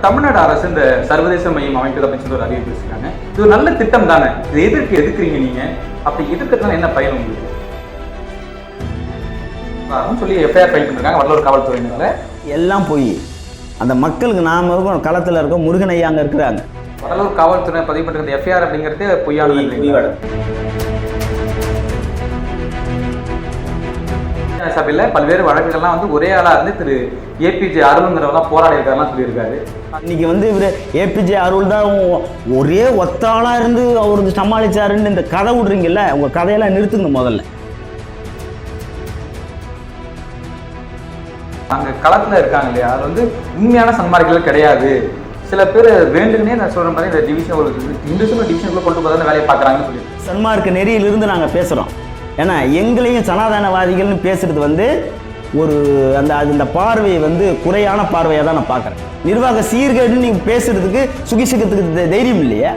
தமிழ்நாடு அரசு இந்த சர்வதேச மையம் அமைக்குது அப்படின்னு சொல்லி ஒரு அறிவிப்பு வச்சிருக்காங்க. இது ஒரு நல்ல திட்டம் தானே? இது எதிர்க்கிறீங்க நீங்க? அப்படி எதிர்க்கிறதுனால என்ன பயன் உங்களுக்கு சொல்லி எஃப்ஐஆர் ஃபைல் பண்ணிருக்காங்க வடலூர் காவல்துறையினர்ல. எல்லாம் போய் அந்த மக்களுக்கு நாம இருக்கோம், களத்தில் இருக்கோம், முருகன் ஐயா அங்கே இருக்கிறாங்க. வடலூர் காவல்துறை பதிவு பண்ணிருக்க எஃப்ஐஆர் அப்படிங்கிறது பொய்யானது. சபையில பல்வேறு வழக்குகள்லாம் வந்து ஒரே ஆளா இருந்து திரு ஏபிஜே அருள்ங்கிறவங்க போராடி இருக்காருலாம் சொல்லியிருக்காரு. இன்னைக்கு வந்து இவர் ஏபிஜே அருள் தான் ஒரே ஒத்தாளா இருந்து அவருக்கு சமாளிச்சாருன்னு இந்த கதை விடுறீங்கல்ல, உங்க கதையெல்லாம் நிறுத்துங்க முதல்ல. அங்க களத்துல இருக்காங்க இல்லையா, அது வந்து உண்மையான சன்மார்க்கர்கள் கிடையாது. சில பேர் வேண்டுன்னே நான் சொல்ற மாதிரி இந்த டிவிஷன் ஒரு இண்டிவிஜுவல் டிவிஷனுக்குள்ள கொண்டு போதான் வேலையை பார்க்குறாங்கன்னு சொல்லி சன்மார்க்க நெறியிலிருந்து நாங்கள் பேசுகிறோம். ஏன்னா எங்களையும் சனாதனவாதிகள்னு பேசுறது வந்து ஒரு அந்த பார்வையை வந்து குறையான பார்வையாக தான் நான் பார்க்குறேன். நிர்வாக சீர்கேடுன்னு நீங்கள் பேசுறதுக்கு சுகிசுகத்துக்கு தைரியம் இல்லையா?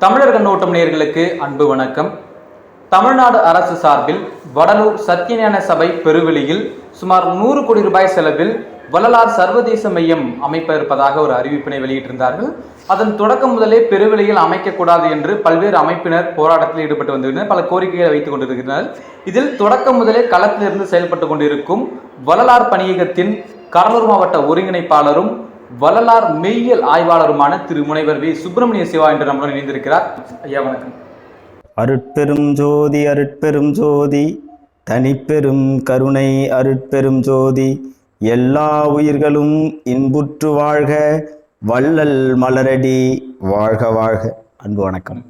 தமிழர் கண்ணோட்டம் நேயர்களுக்கு அன்பு வணக்கம். தமிழ்நாடு அரசு சார்பில் வடலூர் சத்தியஞான சபை பெருவெளியில் சுமார் 100 கோடி ரூபாய் செலவில் வள்ளலார் சர்வதேச மையம் அமைப்ப இருப்பதாக ஒரு அறிவிப்பினை வெளியிட்டிருந்தார்கள். அதன் தொடக்கம் முதலே பெருவெளியில் அமைக்கக்கூடாது என்று பல்வேறு அமைப்பினர் போராட்டத்தில் ஈடுபட்டு வந்திருந்தனர், பல கோரிக்கைகளை வைத்துக் கொண்டிருக்கிறார். இதில் தொடக்கம் முதலே களத்திலிருந்து செயல்பட்டு கொண்டிருக்கும் வள்ளலார் பணியகத்தின் கடலூர் மாவட்ட ஒருங்கிணைப்பாளரும் வள்ளலார் மெய்யியல் ஆய்வாளருமான திரு முனைவர் வி சுப்பிரமணிய சிவா என்று நம்மளுடன் இணைந்திருக்கிறார். ஐயா வணக்கம். அருட்பெரும் ஜோதி அருட்பெரும் ஜோதி தனிப்பெரும் கருணை அருட்பெரும் ஜோதி எல்லா உயிர்களும் இன்புற்று வாழ்க வள்ளல் மலரடி வாழ்க வாழ்க. அன்பு வணக்கம்.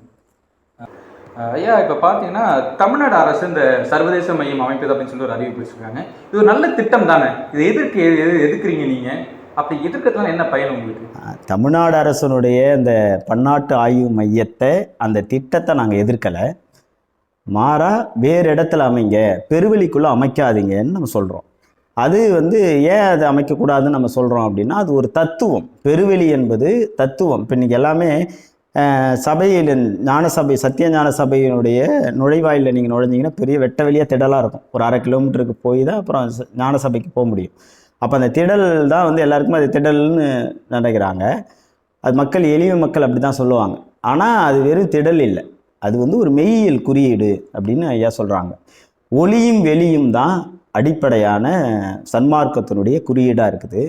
ஐயா, இப்போ பார்த்தீங்கன்னா தமிழ்நாடு அரசு இந்த சர்வதேச மையம் அமைப்பது அப்படின்னு சொல்லி ஒரு அறிவிப்பு வச்சிருக்காங்க. இது ஒரு நல்ல திட்டம் தானே? இது எதிர்க்கிறீங்க நீங்க? அப்படி எதிர்க்கிறதுனால என்ன பயன் உங்களுக்கு? தமிழ்நாடு அரசனுடைய இந்த பன்னாட்டு ஆய்வு மையத்தை அந்த திட்டத்தை நாங்கள் எதிர்க்கலை. மாறா வேறு இடத்துல அமைங்க, பெருவெளிக்குள்ளே அமைக்காதீங்கன்னு நம்ம சொல்கிறோம். அது வந்து ஏன் அதை அமைக்கக்கூடாதுன்னு நம்ம சொல்கிறோம் அப்படின்னா, அது ஒரு தத்துவம். பெருவெளி என்பது தத்துவம். இப்போ இன்றைக்கி எல்லாமே சபையில் ஞானசபை சத்திய ஞான சபையினுடைய நுழைவாயிலில் நீங்கள் நுழைஞ்சிங்கன்னா பெரிய வெட்ட வெளியாக திடலாக இருக்கும். ஒரு 1/2 கிலோமீட்டருக்கு போய் தான் அப்புறம் ஞான சபைக்கு போக முடியும். அப்போ அந்த திடல் தான் வந்து எல்லாருக்குமே அது திடல்னு நினைக்கிறாங்க. அது மக்கள், எளிய மக்கள் அப்படி தான் சொல்லுவாங்க. ஆனால் அது வெறும் திடல் இல்லை, அது வந்து ஒரு மெய்யியல் குறியீடு அப்படின்னு ஐயா சொல்கிறாங்க. ஒளியும் வெளியும் தான் அடிப்படையான சன்மார்க்கத்தினுடைய குறியீடாக இருக்குது.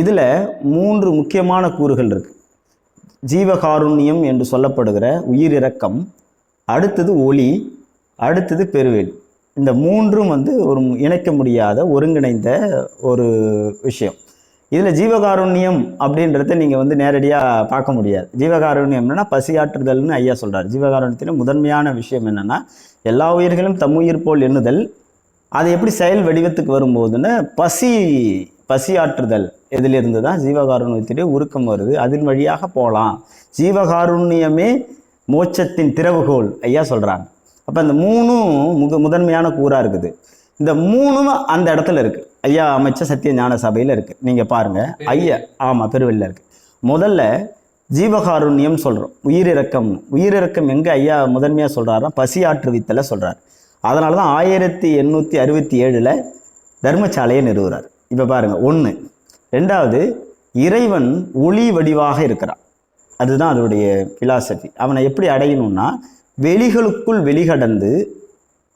இதில் 3 முக்கியமான கூறுகள் இருக்குது. ஜீவகாருண்யம் என்று சொல்லப்படுகிற உயிரிரக்கம், அடுத்தது ஒளி, அடுத்தது பெருவெளி. இந்த 3ம் வந்து ஒரு இணைக்க முடியாத ஒருங்கிணைந்த ஒரு விஷயம். இதில் ஜீவகாருண்யம் அப்படின்றத நீங்கள் வந்து நேரடியாக பார்க்க முடியாது. ஜீவகாருண்யம் என்னென்னா பசியாற்றுதல்னு ஐயா சொல்கிறார். ஜீவகாருண்யத்தில் முதன்மையான விஷயம் என்னென்னா எல்லா உயிர்களும் தம்முயிர் போல் எண்ணுதல். அது எப்படி செயல் வடிவத்துக்கு வரும்போதுன்னு பசியாற்றுதல் இதிலிருந்து தான் ஜீவகாருண்யத்திலே உருக்கம் வருது. அதன் வழியாக போகலாம். ஜீவகாருண்யமே மோட்சத்தின் திறவுகோல் ஐயா சொல்கிறாங்க. அப்போ இந்த 3ம் முதன்மையான கூறாக இருக்குது. இந்த 3ம் அந்த இடத்துல இருக்குது. ஐயா அமைச்ச சத்திய ஞான சபையில் இருக்குது. நீங்கள் பாருங்கள் ஐயா. ஆமாம், பெருவெளியில் இருக்குது. முதல்ல ஜீவகாருண்யம் சொல்கிறோம். உயிரிறக்கம் எங்கே ஐயா முதன்மையாக சொல்கிறாருன்னா பசியாற்றுவித்தலை சொல்கிறார். அதனால தான் 1867 தர்மசாலையை நிறுவுறார். இப்போ பாருங்கள், 1. 2வது, இறைவன் ஒளி வடிவாக இருக்கிறான். அதுதான் அதோடைய பிலாசபி. அவனை எப்படி அடையணும்னா வெளிகளுக்குள் வெளிகடந்து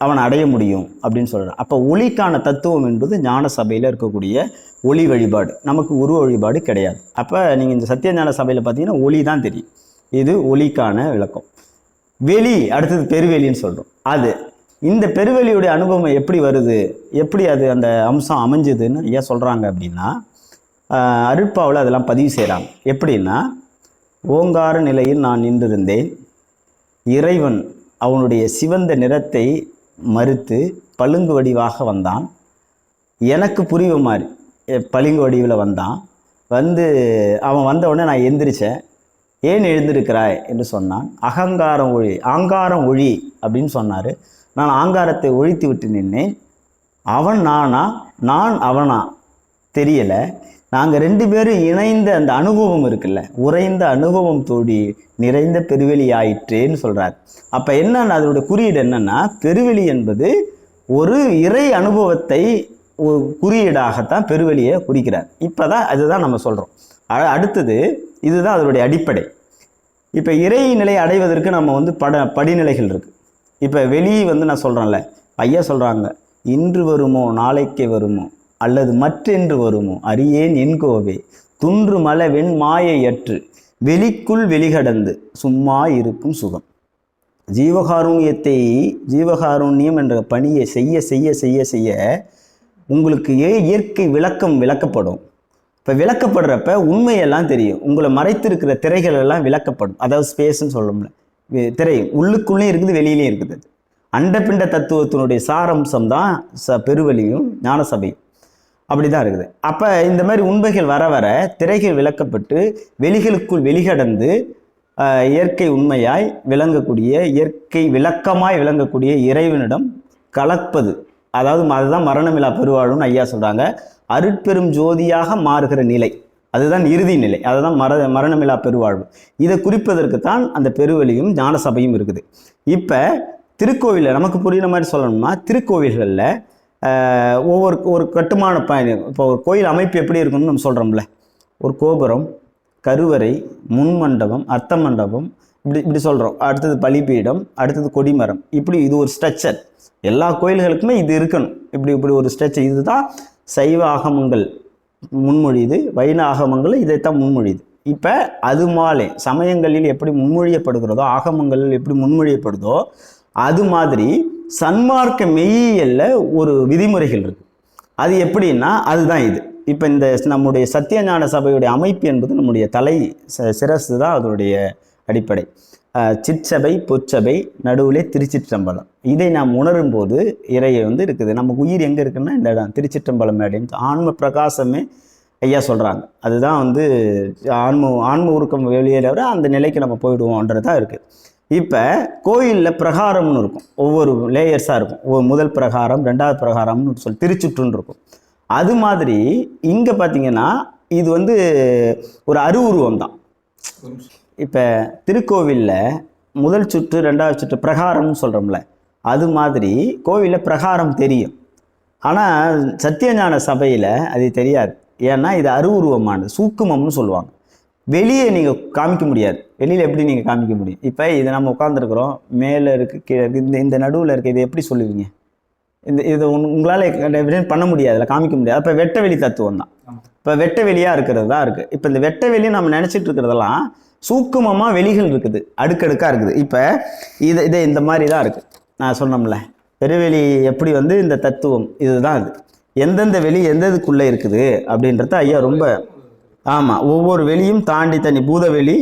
அவன் அடைய முடியும் அப்படின்னு சொல்கிறான். அப்போ ஒளிக்கான தத்துவம் என்பது ஞான சபையில் இருக்கக்கூடிய ஒளி வழிபாடு. நமக்கு உருவ வழிபாடு கிடையாது. அப்போ நீங்கள் இந்த சத்திய ஞான சபையில் பார்த்தீங்கன்னா ஒளி தான் தெரியும். இது ஒளிக்கான விளக்கம். வெளி அடுத்தது பெருவெளின்னு சொல்கிறோம். அது இந்த பெருவெளியுடைய அனுபவம் எப்படி வருது, எப்படி அது அந்த அம்சம் அமைஞ்சுதுன்னு ஏன் சொல்கிறாங்க அப்படின்னா, அருட்பாவில் அதெல்லாம் பதிவு செய்கிறாங்க. எப்படின்னா, ஓங்கார நிலையில் நான் நின்றிருந்தேன். இறைவன் அவனுடைய சிவந்த நிறத்தை மறுத்து பளிங்கு வடிவாக வந்தான். எனக்கு புரிவு மாதிரி பளிங்கு வடிவில் வந்தான். அவன் வந்த உடனே நான் எந்திரிச்சேன். ஏன் எழுந்திருக்கிறாய் என்று சொன்னான். ஆங்காரம் ஒழி அப்படின்னு சொன்னார். நான் ஆங்காரத்தை ஒழித்து விட்டு நின்னேன். அவன் நானா, நான் அவனா தெரியலை. நாங்கள் 2 பேரும் இணைந்த அந்த அனுபவம் இருக்குல்ல, உறைந்த அனுபவம் தோடி நிறைந்த பெருவெளி ஆயிற்றேன்னு சொல்கிறார். அப்போ என்னன்னா அதோட குறியீடு என்னன்னா, பெருவெளி என்பது ஒரு இறை அனுபவத்தை குறியீடாகத்தான் பெருவெளியை குறிக்கிறார். இப்போ தான் அதுதான் நம்ம சொல்கிறோம். அடுத்தது இதுதான் அதனுடைய அடிப்படை. இப்போ இறை நிலையை அடைவதற்கு நம்ம வந்து படிநிலைகள் இருக்குது. இப்போ வெளியே வந்து நான் சொல்கிறேன்ல, ஐயா சொல்கிறாங்க, இன்று வருமோ நாளைக்கே வருமோ அல்லது மற்றென்று வருமோ அறியேன் என்கோவே துன்று மலை வெண் மாயையற்று வெளிக்குள் வெளிகடந்து சும்மா இருக்கும் சுகம். ஜீவகாருண்யம் என்ற பணியை செய்ய செய்ய செய்ய செய்ய உங்களுக்கு இயற்கை விளக்கப்படும். இப்போ விளக்கப்படுறப்ப உண்மையெல்லாம் தெரியும். உங்களை மறைத்திருக்கிற திரைகள் எல்லாம் விளக்கப்படும். அதாவது ஸ்பேஸ்ன்னு சொல்லணும்ல, திரை உள்ளுக்குள்ளேயும் இருக்குது வெளியிலையும் இருக்குது. அண்டபிண்ட தத்துவத்தினுடைய சாரம்சம் தான் பெருவெளியும் ஞான சபையும் அப்படி தான் இருக்குது. அப்போ இந்த மாதிரி உண்மைகள் வர வர திரைகள் விளக்கப்பட்டு வெளிகளுக்குள் வெளிகடந்து இயற்கை உண்மையாய் விளங்கக்கூடிய, இயற்கை விளக்கமாய் விளங்கக்கூடிய இறைவனிடம் கலப்பது. அதாவது அதுதான் மரணமில்லா பெருவாழ்வுன்னு ஐயா சொல்கிறாங்க. அருட்பெரும் ஜோதியாக மாறுகிற நிலை, அதுதான் இறுதி நிலை, அதுதான் மரணமில்லா பெருவாழ்வு. இதை குறிப்பதற்கு தான் அந்த பெருவெளியும் ஞான சபையும் இருக்குது. இப்போ திருக்கோவிலில் நமக்கு புரியுற மாதிரி சொல்லணும்னா, திருக்கோவில்களில் ஒரு கட்டுமான பயணம், இப்போ ஒரு கோயில் அமைப்பு எப்படி இருக்குன்னு நம்ம சொல்கிறோம்ல, ஒரு கோபுரம், கருவறை, முன்மண்டபம், அர்த்த மண்டபம், இப்படி சொல்கிறோம். அடுத்தது பலிபீடம், அடுத்தது கொடிமரம், இப்படி இது ஒரு ஸ்ட்ரக்சர். எல்லா கோயில்களுக்குமே இது இருக்கணும். இப்படி ஒரு ஸ்ட்ரக்சர். இதுதான் சைவ ஆகமங்கள் முன்மொழியுது, வைண ஆகமங்கள் இதைத்தான் முன்மொழியுது. இப்போ அது மாலே சமயங்களில் எப்படி முன்மொழியப்படுகிறதோ, ஆகமங்களில் எப்படி முன்மொழியப்படுதோ, அது மாதிரி சன்மார்க்க மெய்யியல்ல ஒரு விதிமுறைகள் இருக்குது. அது எப்படின்னா அதுதான் இது. இப்போ இந்த நம்முடைய சத்தியஞான சபையுடைய அமைப்பு என்பது நம்முடைய தலை சிரசு தான் அதனுடைய அடிப்படை. சிற்சபை, பொற்சபை, நடுவிலே திருச்சிற்றம்பலம். இதை நாம் உணரும் போது இறையை வந்து இருக்குது. நமக்கு உயிர் எங்கே இருக்குன்னா இந்த இடம் திருச்சிற்றம்பலம் அப்படின்னு ஆன்ம பிரகாசமே ஐயா சொல்கிறாங்க. அதுதான் வந்து ஆன்ம உருக்கம் வெளியேற அந்த நிலைக்கு நம்ம போயிடுவோன்றதான் இருக்குது. இப்போ கோயிலில் பிரகாரம்னு இருக்கும், ஒவ்வொரு லேயர்ஸாக இருக்கும். முதல் பிரகாரம், 2வது பிரகாரம்னு சொல்லி திருச்சுற்றுன்னு இருக்கும். அது மாதிரி இங்கே பார்த்தீங்கன்னா இது வந்து ஒரு அருவுருவம் தான். இப்போ திருக்கோவிலில் முதல் சுற்று, 2வது சுற்று பிரகாரம்னு சொல்கிறோம்ல, அது மாதிரி கோவிலில் பிரகாரம் தெரியும். ஆனால் சத்தியஞான சபையில் அது தெரியாது. ஏன்னா இது அருவுருவமானது, சூக்குமம்னு சொல்லுவாங்க. வெளியே நீங்கள் காமிக்க முடியாது. வெளியில் எப்படி நீங்கள் காமிக்க முடியும்? இப்போ இதை நம்ம உட்காந்துருக்குறோம், மேலே இருக்குது, கீழே இருக்குது, இந்த நடுவில் இருக்குது, இதை எப்படி சொல்லுவீங்க? இதை உங்களால் பண்ண முடியாது, அதில் காமிக்க முடியாது. அப்போ வெட்ட வெளி தத்துவம் தான். இப்போ வெட்ட வெளியாக இருக்கிறது தான் இருக்குது. இப்போ இந்த வெட்ட வெளியை நம்ம நினச்சிட்டு இருக்கிறதெல்லாம் சூக்குமமாக வெளிகள் இருக்குது, அடுக்கடுக்காக இருக்குது. இப்போ இதை இந்த மாதிரி தான் இருக்குது. நான் சொன்னோம்ல, பெருவெளி எப்படி வந்து இந்த தத்துவம் இதுதான் இது. எந்தெந்த வெளி எந்ததுக்குள்ளே இருக்குது அப்படின்றத ஐயா ரொம்ப ஒவ்வொரு வெளியும் தாண்டி தனி பூதவெளி,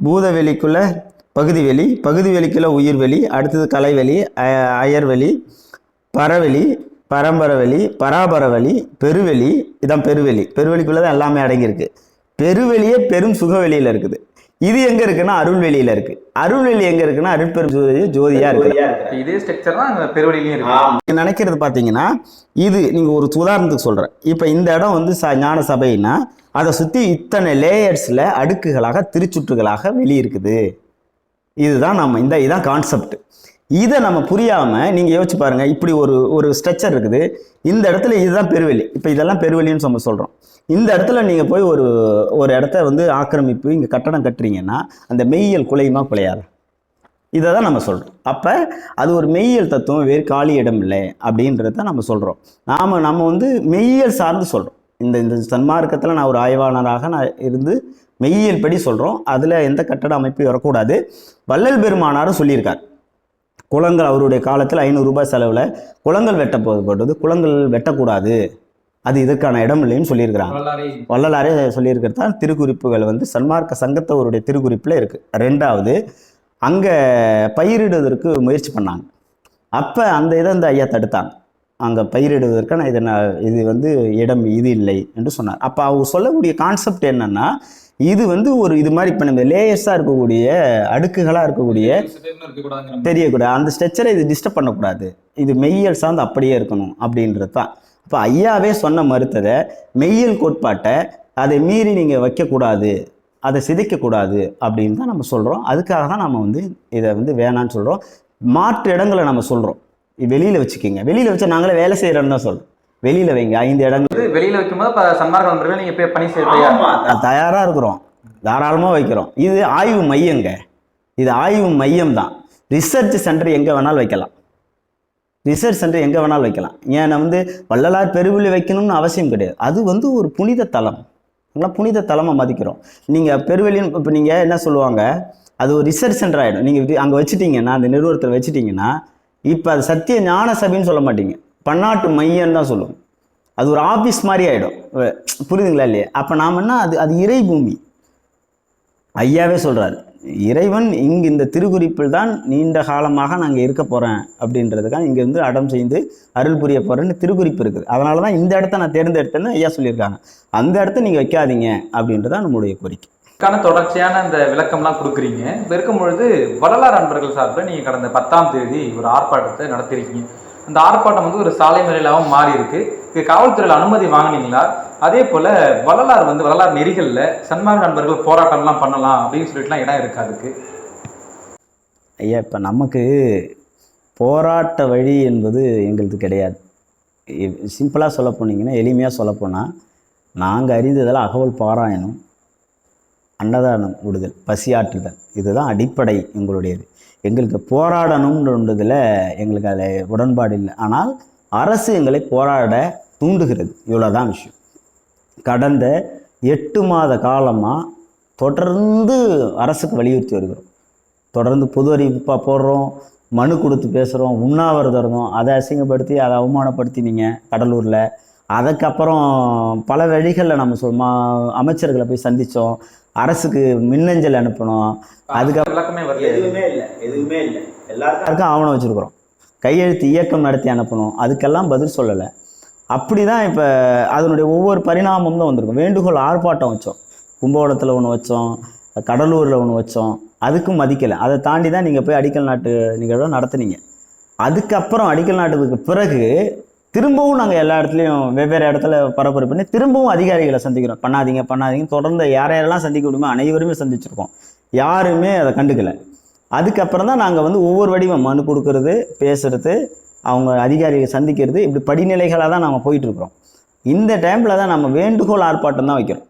பூதவெளிக்குள்ளே பகுதி வெளி, பகுதி வெளிக்குள்ளே உயிர்வெளி, அடுத்தது கலைவெளி, அயர்வெளி, பரவெளி, பரம்பரவெளி, பராபரவெளி, பெருவெளி. இதான் பெருவெளி. பெருவெளிக்குள்ளே தான் எல்லாமே அடங்கியிருக்கு. பெருவெளியே பெரும் சுகவெளியில் இருக்குது. இது எங்க இருக்குன்னா அருள்வெளியில இருக்கு. அருள்வெளி எங்க இருக்குன்னா அருட்பெரும் ஜோதியா இருக்கு. இதே ஸ்ட்ரக்சர் தான் பெருவெளியிலயும் இருக்கு. நினைக்கிறது பாத்தீங்கன்னா, இது நீங்க ஒரு உதாரணத்துக்கு சொல்றேன். இப்ப இந்த இடம் வந்து ஞான சபைன்னா அதை சுத்தி இத்தனை லேயர்ஸ்ல அடுக்குகளாக திருச்சுற்றுகளாக வெளியிருக்குது. இதுதான் நம்ம இதான் கான்செப்ட். இதை நம்ம புரியாம நீங்க யோசிச்சு பாருங்க. இப்படி ஒரு ஸ்ட்ரக்சர் இருக்குது. இந்த இடத்துல இதுதான் பெருவெளி. இப்ப இதெல்லாம் பெருவெளின்னு நம்ம சொல்றோம். இந்த இடத்துல நீங்கள் போய் ஒரு இடத்த வந்து ஆக்கிரமிப்பு இங்கே கட்டடம் கட்டுறீங்கன்னா அந்த மெய்யியல் குலையாது. இதை தான் நம்ம சொல்கிறோம். அப்போ அது ஒரு மெய்யியல் தத்துவம், வேறு காலி இடம் இல்லை அப்படின்றத நம்ம சொல்கிறோம். நம்ம வந்து மெய்யியல் சார்ந்து சொல்கிறோம். இந்த சன்மார்க்கத்தில் நான் ஒரு ஆய்வாளராக நான் இருந்து மெய்யியல் படி சொல்கிறோம். அதில் எந்த கட்டட அமைப்பு வரக்கூடாது. வள்ளல் பெருமானாரும் சொல்லியிருக்கார், குளங்கள் அவருடைய காலத்தில் 500 ரூபாய் செலவில் குளங்கள் வெட்டப்போது குளங்கள் வெட்டக்கூடாது, அது இதற்கான இடம் இல்லைன்னு சொல்லியிருக்கிறாங்க. வள்ளலாரே சொல்லியிருக்கிறது தான் திருக்குறிப்புகள் வந்து சன்மார்க்க சங்கத்தவருடைய திருக்குறிப்பில் இருக்குது. 2வது அங்கே பயிரிடுவதற்கு முயற்சி பண்ணாங்க. அப்போ அந்த இதை இந்த ஐயா தடுத்தாங்க. அங்கே பயிரிடுவதற்கான இது வந்து இடம் இது இல்லை என்று சொன்னார். அப்போ அவர் சொல்லக்கூடிய கான்செப்ட் என்னன்னா, இது வந்து இது மாதிரி இப்போ நம்ம லேயர்ஸாக இருக்கக்கூடிய அடுக்குகளாக இருக்கக்கூடிய தெரியக்கூடாது, அந்த ஸ்ட்ரக்சரை இது டிஸ்டர்ப் பண்ணக்கூடாது, இது மெய்யியல் சார்ந்து அப்படியே இருக்கணும் அப்படின்றது தான். இப்போ ஐயாவே சொன்ன மறுத்ததை மெய்யியல் கோட்பாட்டை அதை மீறி நீங்கள் வைக்கக்கூடாது, அதை சிதைக்கக்கூடாது அப்படின்னு தான் நம்ம சொல்கிறோம். அதுக்காக தான் நம்ம வந்து இதை வந்து வேணான்னு சொல்கிறோம். மாற்று இடங்களை நம்ம சொல்கிறோம், வெளியில் வச்சுக்கிங்க. வெளியில் வச்சா நாங்களே வேலை செய்கிறோன்னு தான் சொல்கிறோம். வெளியில் வைங்க 5 இடங்கள். வெளியில் வைக்கும்போது இப்போ சன்மார்க்க நண்பர்கள் நீங்கள் போய் பணி செய்ய தயாராக இருக்கிறோம், தாராளமாக வைக்கிறோம். இது ஆய்வு மையங்க, இது ஆய்வு மையம் தான். ரிசர்ச் சென்டர் எங்கே வேணாலும் வைக்கலாம், ரிசர்ச் சென்டர் எங்கே வேணாலும் வைக்கலாம். ஏன்னா வந்து வள்ளலார் பெருவெளி வைக்கணும்னு அவசியம் கிடையாது. அது வந்து ஒரு புனித தலம், புனித தலமாக மதிக்கிறோம். நீங்கள் பெருவெளின்னு இப்போ நீங்கள் என்ன சொல்லுவாங்க, அது ஒரு ரிசர்ச் சென்டர் ஆகிடும். நீங்கள் அங்கே வச்சுட்டிங்கன்னா, அந்த நிறுவனத்தில் வச்சுட்டிங்கன்னா, இப்போ அது சத்திய ஞான சபைன்னு சொல்ல மாட்டீங்க, பன்னாட்டு மையம்னு தான் சொல்லுவோம். அது ஒரு ஆஃபீஸ் மாதிரி ஆகிடும். புரியுதுங்களா இல்லையா? அப்போ நாம் என்ன, அது இறை பூமி. ஐயாவே சொல்கிறாரு, இறைவன் இங்கு இந்த திருக்குறிப்பில் தான் நீண்ட காலமாக நாங்கள் இருக்க போகிறேன் அப்படின்றதுக்காக இங்கே வந்து அடம் செய்து அருள் புரிய போகிறேன்னு திருக்குறிப்பு இருக்குது. அதனால தான் இந்த இடத்த நான் தேர்ந்தெடுத்தேன்னு ஐயா சொல்லியிருக்காங்க. அந்த இடத்த நீங்கள் வைக்காதீங்க அப்படின்றதான் நம்முடைய கோரிக்கை. இதுக்கான தொடர்ச்சியான அந்த விளக்கம்லாம் கொடுக்குறீங்க. இப்போ இருக்கும் பொழுது வள்ளலார் அன்பர்கள் சார்பில் நீங்கள் கடந்த 10ஆம் தேதி ஒரு ஆர்ப்பாட்டத்தை நடத்திருக்கீங்க. அந்த ஆர்ப்பாட்டம் வந்து ஒரு சாலை மறியலாகவும் மாறி இருக்கு. இது காவல்துறையில் அனுமதி வாங்கினீங்களா? அதே போல் வள்ளலார் நெறிகளில் சன்மார்க்க நண்பர்கள் போராட்டம்லாம் பண்ணலாம் அப்படின்னு சொல்லிட்டுலாம் இடம் இருக்கு அதுக்கு? ஐயா, இப்போ நமக்கு போராட்ட வழி என்பது எங்களுக்கு கிடையாது. சிம்பிளாக சொல்ல போனீங்கன்னா, எளிமையாக சொல்லப்போனால், நாங்கள் அறிந்ததெல்லாம் அகவல் பாராயணம், அன்னதானம் விடுதல், பசியாற்றுதல், இதுதான் அடிப்படை எங்களுடையது. எங்களுக்கு போராடணுன்றதில் எங்களுக்கு அதில் உடன்பாடு இல்லை. ஆனால் அரசு எங்களை போராட தூண்டுகிறது, இவ்வளோதான் விஷயம். கடந்த 8 மாத காலமாக தொடர்ந்து அரசுக்கு வலியுறுத்தி வருகிறோம். தொடர்ந்து பொது அறிவிப்பாக போடுறோம், மனு கொடுத்து பேசுகிறோம், உண்ணாவிரதம் இருந்தோம். அதை அசிங்கப்படுத்தி, அதை அவமானப்படுத்தினீங்க கடலூரில். அதுக்கப்புறம் பல வழிகளில் நம்ம அமைச்சர்களை போய் சந்தித்தோம், அரசுக்கு மின்னஞ்சல் அனுப்பணும். அதுக்கப்புறம் எதுவுமே இல்லை. எல்லாருக்கும் ஆவணம் வச்சுருக்குறோம், கையெழுத்து இயக்கம் நடத்தி அனுப்பணும், அதுக்கெல்லாம் பதில் சொல்லலை. அப்படி தான் இப்போ அதனுடைய ஒவ்வொரு பரிணாமம் தான் வந்திருக்கும். வேண்டுகோள் ஆர்ப்பாட்டம் வச்சோம், கும்பகோணத்தில் ஒன்று வச்சோம், கடலூரில் ஒன்று வச்சோம், அதுக்கும் மதிக்கலை. அதை தாண்டி தான் நீங்கள் போய் அடிக்கல் நாட்டு நிகழ்வை நடத்துனீங்க. அதுக்கப்புறம் அடிக்கல் நாட்டுக்கு பிறகு திரும்பவும் நாங்கள் எல்லா இடத்துலையும் வெவ்வேறு இடத்துல பரப்புரை பண்ணி திரும்பவும் அதிகாரிகளை சந்திக்கிறோம். பண்ணாதீங்க தொடர்ந்து யாரையெல்லாம் சந்திக்க முடியுமோ அனைவருமே சந்திச்சிருக்கோம். யாருமே அதை கண்டுக்கலை. அதுக்கப்புறம் தான் நாங்கள் வந்து ஒவ்வொரு வடிவம் மனு கொடுக்கறது, பேசுறது, அவங்க அதிகாரிகளை சந்திக்கிறது, இப்படி படிநிலைகளாக தான் நம்ம போயிட்டுருக்குறோம். இந்த டைமில் தான் நம்ம வேண்டுகோள் ஆர்ப்பாட்டம் தான் வைக்கிறோம்.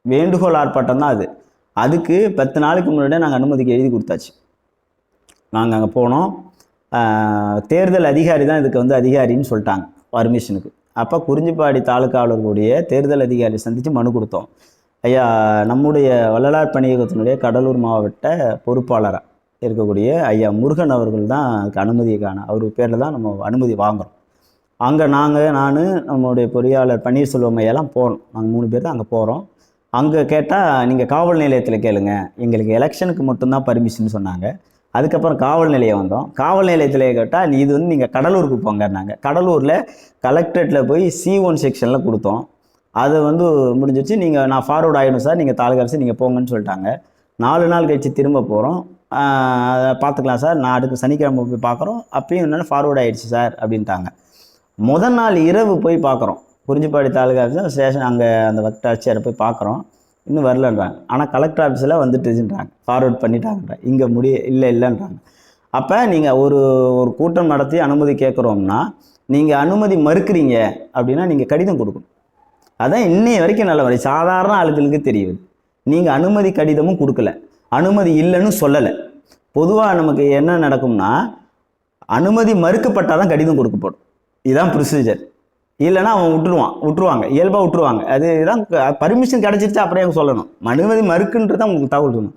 வேண்டுகோள் ஆர்ப்பாட்டம் தான் அது. அதுக்கு 10 நாளுக்கு முன்னாடியே நாங்கள் அனுமதிக்கு எழுதி கொடுத்தாச்சு. நாங்கள் அங்கே போனோம், தேர்தல் அதிகாரி தான் இதுக்கு வந்து அதிகாரின்னு சொல்லிட்டாங்க பர்மிஷனுக்கு. அப்போ குறிஞ்சிப்பாடி தாலுக்காவில் கூடிய தேர்தல் அதிகாரி சந்தித்து மனு கொடுத்தோம். ஐயா, நம்முடைய வள்ளலார் பணியகத்தினுடைய கடலூர் மாவட்ட பொறுப்பாளராக இருக்கக்கூடிய ஐயா முருகன் அவர்கள் தான் அதுக்கு அனுமதிக்கான அவர் பேரில் தான் நம்ம அனுமதி வாங்குகிறோம். அங்கே நான் நம்முடைய பொறியாளர் பன்னீர்செல்வம் ஐயாலாம் போகிறோம். நாங்கள் 3 பேர் தான் அங்கே போகிறோம். அங்கே கேட்டால் நீங்கள் காவல் நிலையத்தில் கேளுங்க, எங்களுக்கு எலெக்ஷனுக்கு மட்டும்தான் பர்மிஷன் சொன்னாங்க. அதுக்கப்புறம் காவல் நிலையம் வந்தோம். காவல் நிலையத்தில் கேட்டால் இது வந்து நீங்கள் கடலூருக்கு போங்கன்னாங்க. கடலூரில் கலெக்டரேட்டில் போய் C1 செக்ஷனில் கொடுத்தோம். அது வந்து முடிஞ்சிச்சு. நான் ஃபார்வர்ட் ஆகிடும் சார், நீங்கள் தாலுகா அரசு நீங்கள் போங்கன்னு சொல்லிட்டாங்க. 4 நாள் கழித்து திரும்ப போகிறோம். அதை பார்த்துக்கலாம் சார், நான் அடுத்து சனிக்கிழமை போய் பார்க்குறோம், அப்பயும் என்னென்ன ஃபார்வர்ட் ஆகிடுச்சு சார் அப்படின்ட்டாங்க. முதல் நாள் இரவு போய் பார்க்குறோம், குறிஞ்சிப்பாடி தாலுகா ஆஃபீஸில் ஸ்டேஷன், அங்கே அந்த வட்டாட்சியரை போய் பார்க்குறோம், இன்னும் வரலன்றாங்க. ஆனால் கலெக்டர் ஆஃபீஸில் வந்துட்டுன்றாங்க, ஃபார்வர்ட் பண்ணிட்டாங்கன்ற, இங்கே இல்லைன்றாங்க. அப்போ நீங்கள் ஒரு கூட்டம் நடத்தி அனுமதி கேட்குறோம்னா, நீங்கள் அனுமதி மறுக்கிறீங்க அப்படின்னா நீங்கள் கடிதம் கொடுக்கணும். அதான் இன்னைய வரைக்கும் நல்ல வரை சாதாரண ஆளுகளுக்கு தெரியுது. நீங்கள் அனுமதி கடிதமும் கொடுக்கல, அனுமதி இல்லைன்னு சொல்லலை. பொதுவாக நமக்கு என்ன நடக்கும்னா, அனுமதி மறுக்கப்பட்டால் தான் கடிதம் கொடுக்கப்படும். இதுதான் ப்ரொசீஜர். இல்லைன்னா அவன் விட்டுருவாங்க, இயல்பாக விட்டுருவாங்க. அதுதான் பர்மிஷன் கிடச்சிருச்சா அப்படியே அவங்க சொல்லணும். அனுமதி மறுக்குன்றது தான் உங்களுக்கு தகவல் சொல்லணும்.